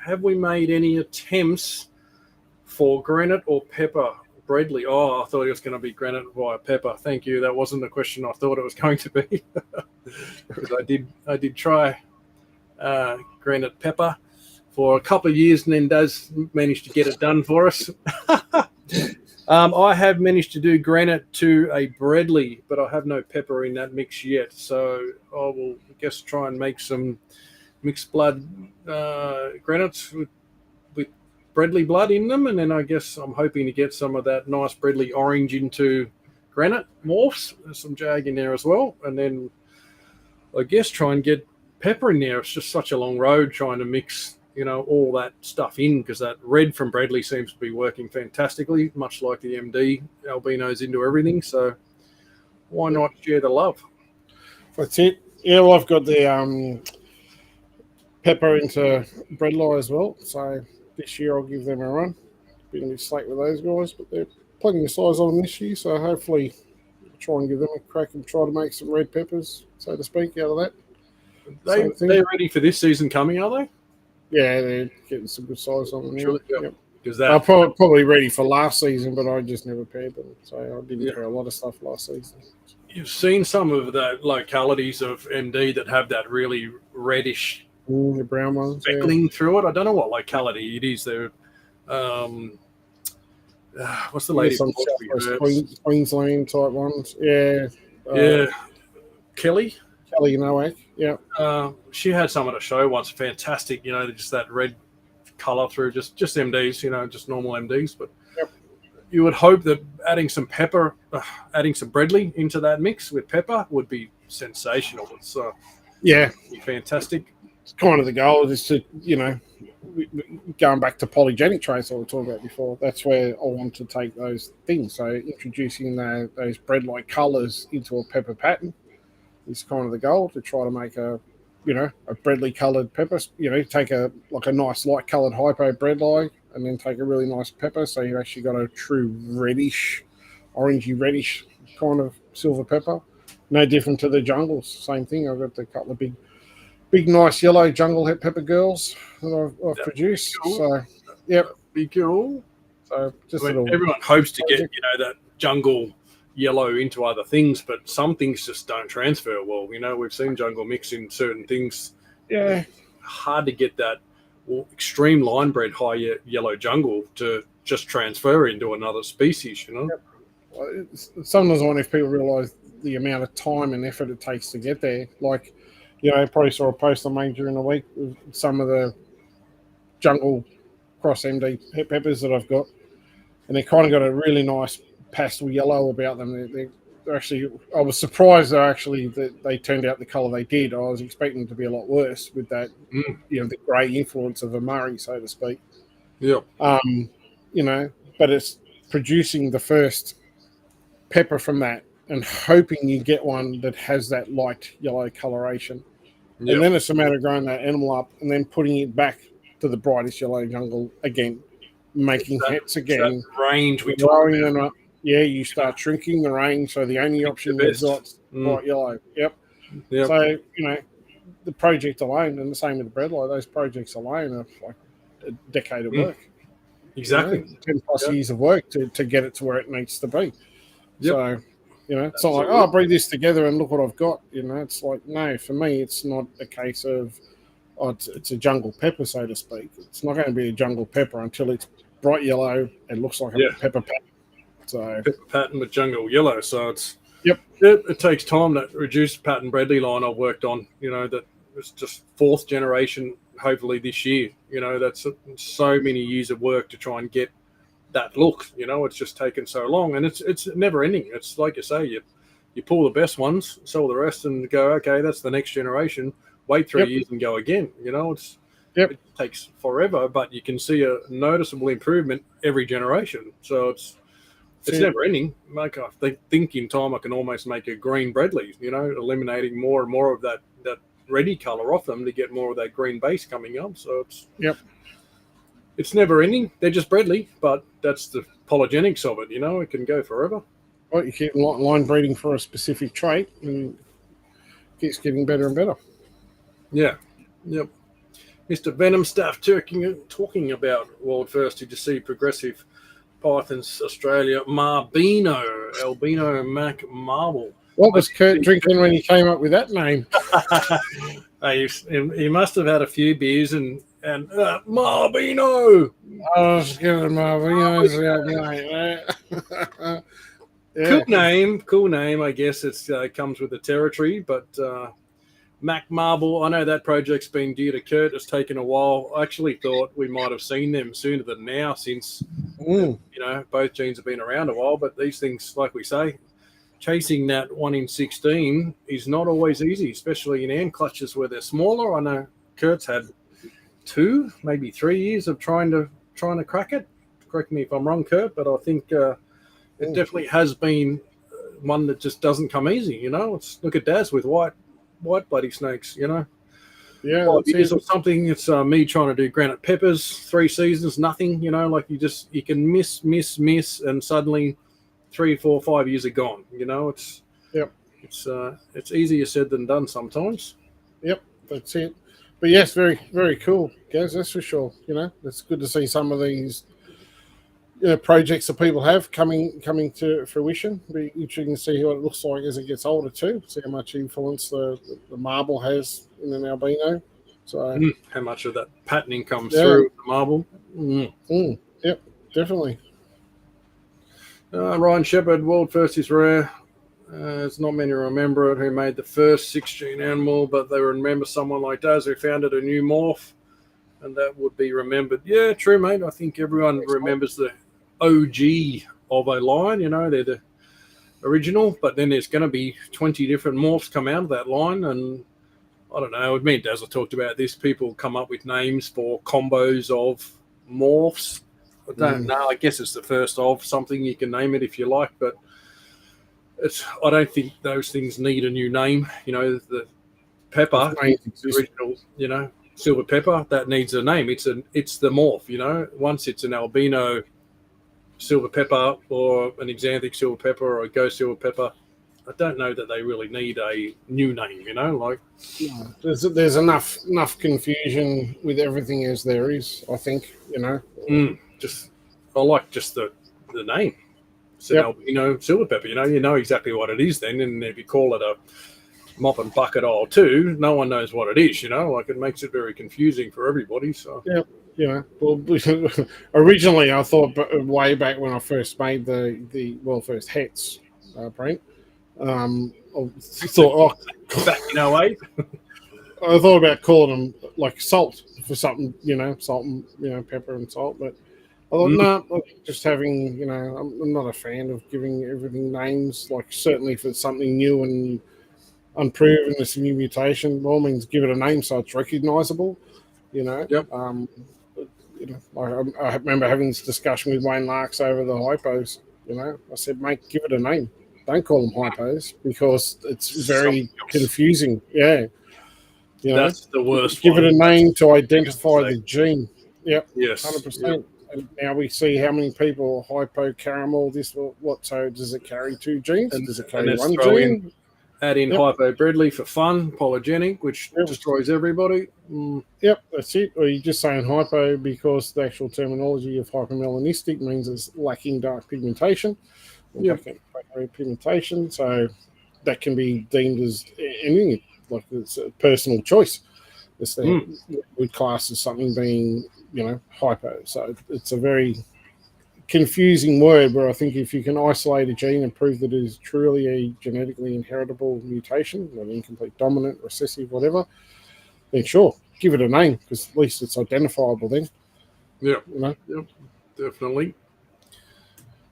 Have we made any attempts for granite or pepper? Bradley. Oh, I thought it was going to be granite via pepper. Thank you. That wasn't the question I thought it was going to be. Because I did try granite pepper for a couple of years, and then Daz managed to get it done for us. I have managed to do granite to a Bradley, but I have no pepper in that mix yet. So I will, I guess, try and make some mixed blood granites with Bradley blood in them, and then I guess I'm hoping to get some of that nice Bradley orange into granite morphs. There's some jag in there as well, and then I guess try and get pepper in there. It's just such a long road trying to mix, you know, all that stuff in, because that red from Bradley seems to be working fantastically, much like the MD albinos into everything. So why not share the love? That's it. Yeah, well, I've got the pepper into Bradley as well, so this year I'll give them a run. Been a bit slack with those guys, but they're plenty of size on them this year, so hopefully try and give them a crack and try to make some red peppers, so to speak, out of that. They're ready for this season coming, are they? Yeah, they're getting some good size on them. Sure, Yep. Because They're probably ready for last season, but I just never paired them, so I didn't pair a lot of stuff last season. You've seen some of the localities of MD that have that really reddish the brown ones speckling through it. I don't know what locality it is. They're what's the lady? Some Southwest Queensland type ones. Yeah. Kelly Nowak. Yeah. She had some at a show once. Fantastic. You know, just that red color through just MDs. You know, just normal MDs. But you would hope that adding some pepper, adding some Bradley into that mix with pepper would be sensational. It's fantastic. It's kind of the goal is to, you know, going back to polygenic traits I was talking about before, that's where I want to take those things. So introducing those bread-like colours into a pepper pattern is kind of the goal, to try to make a breadly coloured pepper. You know, take a nice light coloured hypo breadlie and then take a really nice pepper, so you've actually got a true reddish, orangey reddish kind of silver pepper. No different to the jungles. Same thing. I've got a couple of big nice yellow jungle het pepper girls that I've produced. Cool. So, be cool. So just everyone hopes to get that jungle yellow into other things, but some things just don't transfer well. You know, we've seen jungle mix in certain things. Yeah, hard to get that extreme line bred high yellow jungle to just transfer into another species. You know, sometimes I wonder if people realise the amount of time and effort it takes to get there. Like, you know, I probably saw a post I made during the week with some of the jungle cross MD peppers that I've got, and they kind of got a really nice pastel yellow about them. They're actually, I was surprised that they turned out the colour they did. I was expecting them to be a lot worse with that, you know, the grey influence of a Murray, so to speak. Yeah. You know, but it's producing the first pepper from that, and hoping you get one that has that light yellow coloration. Yep. And then it's a matter of growing that animal up and then putting it back to the brightest yellow jungle again, making hets again. Range we growing them up. Yeah, you start shrinking the range, so the only option you've got is bright yellow. Yep. So, you know, the project alone, and the same with the breadlie, those projects alone are like a decade of work. Exactly. You know, 10 plus years of work to get it to where it needs to be. Yep. So, you know, it's not like, I'll breed this together and look what I've got. You know, it's like, no, for me, it's not a case of, it's a jungle pepper, so to speak. It's not going to be a jungle pepper until it's bright yellow and looks like a pepper pattern. So pepper pattern with jungle yellow. So it's it takes time. That reduced pattern Bradley line I've worked on, you know, that was just 4th generation, hopefully this year. You know, that's so many years of work to try and get that look. You know, it's just taken so long, and it's never ending. It's like you say, you pull the best ones, sell the rest, and go, okay, that's the next generation. wait 3 years and go again. You know, it takes forever, but you can see a noticeable improvement every generation. So it's never ending. Like I think in time I can almost make a green Bredley, you know, eliminating more and more of that reddy color off them to get more of that green base coming up. So it's never ending. They're just Bredley, but that's the polygenics of it. You know, it can go forever. Well, you keep line breeding for a specific trait, and it keeps getting better and better. Yeah. Yep. Mr. Venom Staff talking about world first. Did you see progressive Pythons Australia albino Mac Marble? What was Kurt drinking when he came up with that name? He must have had a few beers and Marbino. I was getting Marbinos out, mate. Cool name. I guess it's comes with the territory, but Mac Marble. I know that project's been due to Kurt. It's taken a while. I actually thought we might have seen them sooner than now, since you know, both genes have been around a while. But these things, like we say, chasing that 1 in 16 is not always easy, especially in hand clutches where they're smaller. I know Kurt's had 2, maybe 3 years of trying to crack it. Correct me if I'm wrong, Kurt, but I think it definitely has been one that just doesn't come easy. You know, look at Daz with white bloody snakes. You know, 5 years or something. It's me trying to do granite peppers, 3 seasons, nothing. You know, like you can miss, and suddenly 3, 4, 5 years are gone. You know, it's easier said than done sometimes. Yep, that's it. But yes, very, very cool, guys. That's for sure. You know, it's good to see some of these projects that people have coming to fruition. Be interesting to see what it looks like as it gets older too. See how much influence the marble has in an albino. So how much of that patterning comes through with the marble. Yep, definitely. Ryan Shepherd, world first is rare. There's not many remember it who made the first 6-gene animal, but they remember someone like Daz who founded a new morph, and that would be remembered. Yeah, true, mate. I think everyone remembers the OG of a line. You know, they're the original, but then there's going to be 20 different morphs come out of that line, and I don't know. Me and Daz have talked about this. People come up with names for combos of morphs. I don't know. I guess it's the first of something. You can name it if you like, but I don't think those things need a new name. You know, the pepper, the original, you know, silver pepper, that needs a name. It's the morph, you know. Once it's an albino silver pepper or an xanthic silver pepper or a ghost silver pepper, I don't know that they really need a new name, you know. Like there's enough confusion with everything as there is, I think, you know. I like just the name. It's an albino silver pepper, you know exactly what it is then. And if you call it a mop and bucket aisle 2, no one knows what it is, you know. Like, it makes it very confusing for everybody. So well, originally I thought way back when I first made the world first hats, Brent, I thought back in 08. I thought about calling them like salt for something, you know, salt and, you know, pepper and salt, but I thought, no, just having, you know, I'm not a fan of giving everything names. Like, certainly if it's something new and unproven, it's a new mutation, by all means, give it a name so it's recognizable, you know. You know, I remember having this discussion with Wayne Larks over the hypos, you know. I said, mate, give it a name. Don't call them hypos because it's very confusing. Yeah. You know, that's the worst. Give it a name to identify the gene. Yep. Yes. 100%. Yep. And now we see how many people hypo caramel this what. So does it carry 2 genes? And does it carry 1 gene? Add in hypo Bredley for fun, polygenic, which destroys everybody. Yep, that's it. Or you're just saying hypo because the actual terminology of hypomelanistic means it's lacking dark pigmentation. Pigmentation, so that can be deemed as anything, like it's a personal choice. Would class as something being, you know, hypo. So it's a very confusing word where I think if you can isolate a gene and prove that it is truly a genetically inheritable mutation, an incomplete dominant, recessive, whatever, then sure, give it a name because at least it's identifiable then. Yeah, you know? Yep, definitely.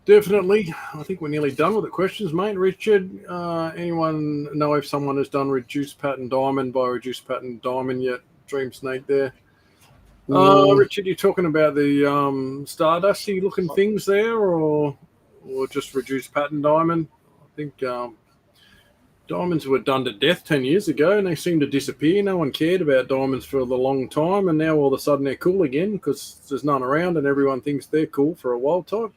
Definitely. I think we're nearly done with the questions, mate. Richard, anyone know if someone has done reduced pattern diamond by reduced pattern diamond yet? Dream Snake there. Richard, you're talking about the stardusty looking things there, or just reduced pattern diamond? I think diamonds were done to death 10 years ago, and they seem to disappear. No one cared about diamonds for a long time, and now all of a sudden they're cool again because there's none around, and everyone thinks they're cool for a wild type.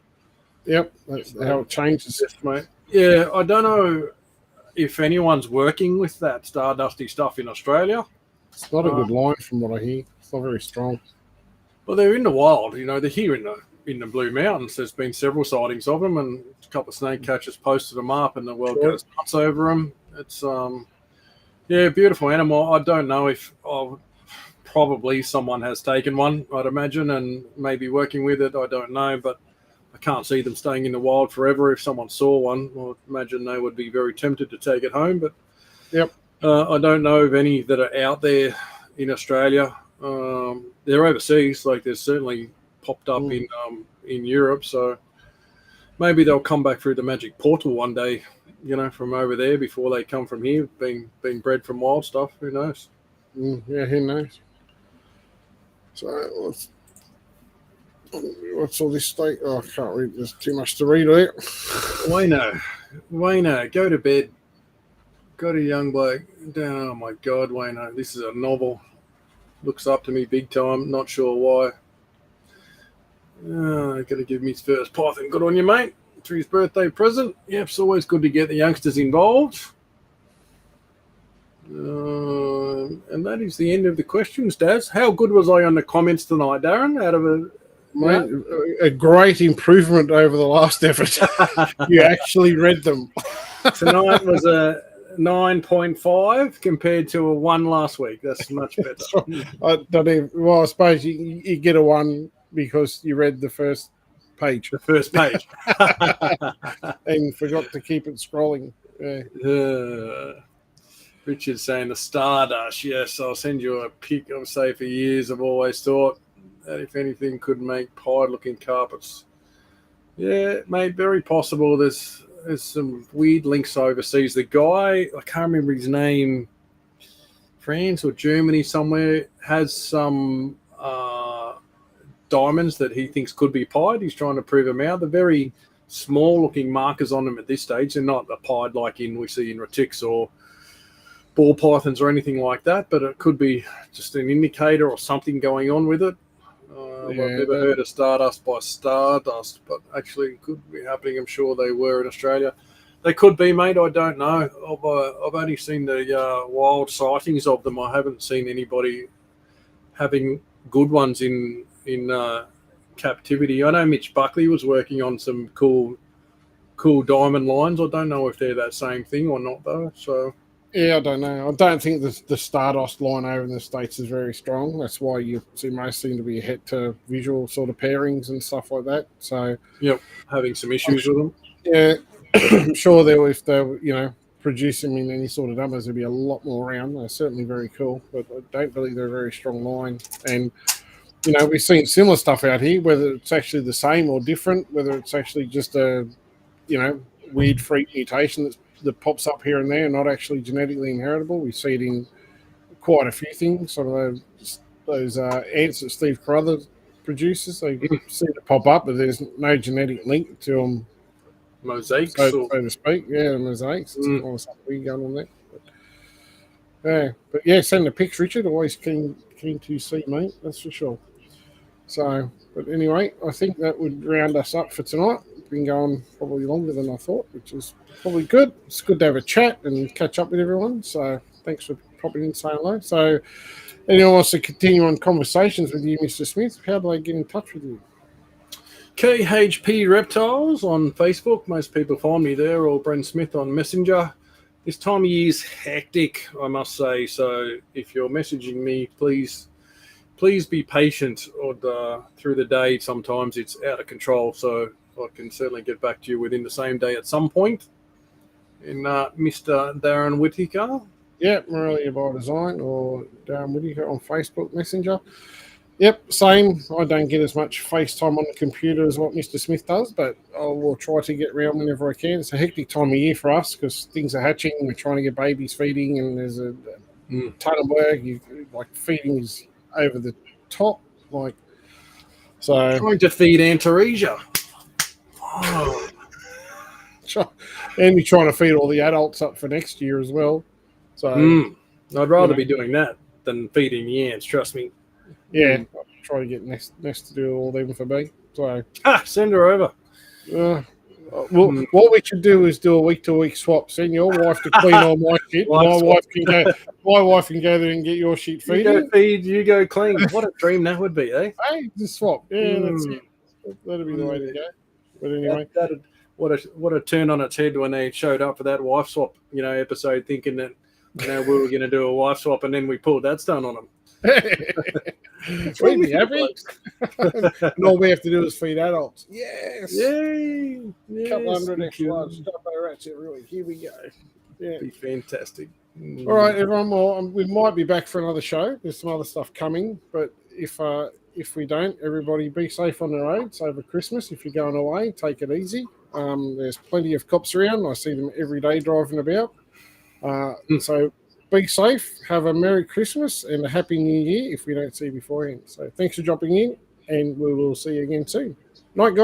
Yep, that's how it changes. Yes, mate. Yeah, I don't know if anyone's working with that stardusty stuff in Australia. It's not a good line from what I hear. It's not very strong. Well, they're in the wild. They're here in the Blue Mountains. There's been several sightings of them, and a couple of snake catchers posted them up, and the world goes nuts over them. It's beautiful animal. I don't know if probably someone has taken one, I'd imagine, and maybe working with it. I don't know, but I can't see them staying in the wild forever. If someone saw one, I imagine they would be very tempted to take it home. But I don't know of any that are out there in Australia. They're overseas, like there's certainly popped up in Europe. So maybe they'll come back through the magic portal one day, from over there before they come from here, being bred from wild stuff. Who knows? Yeah, who knows? So what's all this state? Oh, I can't read. There's too much to read there. Wayno, go to bed. Got a young bloke. Oh my God, Wayno, this is a novel. Looks up to me big time. Not sure why. Got to give me his first python. Good on you, mate. For his birthday present. Yeah, it's always good to get the youngsters involved. And that is the end of the questions, Daz. How good was I on the comments tonight, Darren? Out of a great improvement over the last effort. You actually read them. Tonight was a 9.5 compared to a 1 last week. That's much better. I suppose you get a 1 because you read the first page. The first page. And forgot to keep it scrolling. Richard's saying the Stardust. Yes, I'll send you a pic. I'll say for years I've always thought that if anything could make pied-looking carpets. Yeah, mate, very possible. There's some weird links overseas. The guy, I can't remember his name, France or Germany somewhere, has some diamonds that he thinks could be pied. He's trying to prove them out. They're very small-looking markers on them at this stage. They're not the pied like we see in retics or ball pythons or anything like that, but it could be just an indicator or something going on with it. I've never heard of Stardust by Stardust, but actually it could be happening. I'm sure they were in Australia. They could be, mate. I don't know. I've only seen the wild sightings of them. I haven't seen anybody having good ones in captivity. I know Mitch Buckley was working on some cool diamond lines. I don't know if they're that same thing or not, though. So yeah, I don't know. I don't think the Stardust line over in the States is very strong. That's why you see most seem to be hit to visual sort of pairings and stuff like that. So having some issues with them. Yeah, I'm sure if they were, producing in any sort of numbers, there'd be a lot more around. They're certainly very cool, but I don't believe they're a very strong line. And we've seen similar stuff out here, whether it's actually the same or different, whether it's actually just a weird freak mutation that pops up here and there, not actually genetically inheritable. We see it in quite a few things. Sort of those ants that Steve Carruthers produces, they seem to pop up, but there's no genetic link to them. Mosaics, so to speak. Yeah, mosaics. It's kind of something we going on there. But send the pics, Richard. Always keen to see, mate. That's for sure. So, but anyway, I think that would round us up for tonight. We've been going probably longer than I thought, which is probably good. It's good to have a chat and catch up with everyone. So, thanks for popping in, saying hello. So, anyone wants to continue on conversations with you, Mr. Smith, how do they get in touch with you? KHP Reptiles on Facebook. Most people find me there, or Brent Smith on Messenger. This time of year is hectic, I must say. So if you're messaging me, please be patient. Or through the day, sometimes it's out of control. So I can certainly get back to you within the same day at some point. And Mr. Darren Whittaker. Yeah, Morelia by Design or Darren Whittaker on Facebook Messenger. Yep, same. I don't get as much FaceTime on the computer as what Mr. Smith does, but I will try to get around whenever I can. It's a hectic time of year for us because things are hatching. We're trying to get babies feeding, and there's a ton of work. Like feeding is over the top. Like so, Trying to feed Antaresia. Oh. and you're trying to feed all the adults up for next year as well. So I'd rather be doing that than feeding the ants. Trust me. Yeah, I'll try to get Nest to do all them for me. So send her over. What we should do is do a week-to-week swap. Send your wife to clean all my shit. My wife can go there and get your shit feeding. You go feed, you go clean. What a dream that would be, eh? Hey, just swap. Yeah, that's it. That'd be the way to go. But anyway, what a turn on its head when they showed up for that wife swap, episode, thinking that we were going to do a wife swap, and then we pulled that stunt on them. We'd be happy. And all we have to do is feed adults. Yes. Yay. Couple hundred extra large Dubbo rats every week. Here we go. Yeah. Be fantastic. All right, everyone. Well, we might be back for another show. There's some other stuff coming, but if we don't, everybody be safe on the roads over Christmas. If you're going away, take it easy. There's plenty of cops around. I see them every day driving about. So be safe, have a Merry Christmas and a Happy New Year if we don't see you beforehand. So thanks for dropping in, and we will see you again soon. Night, guys.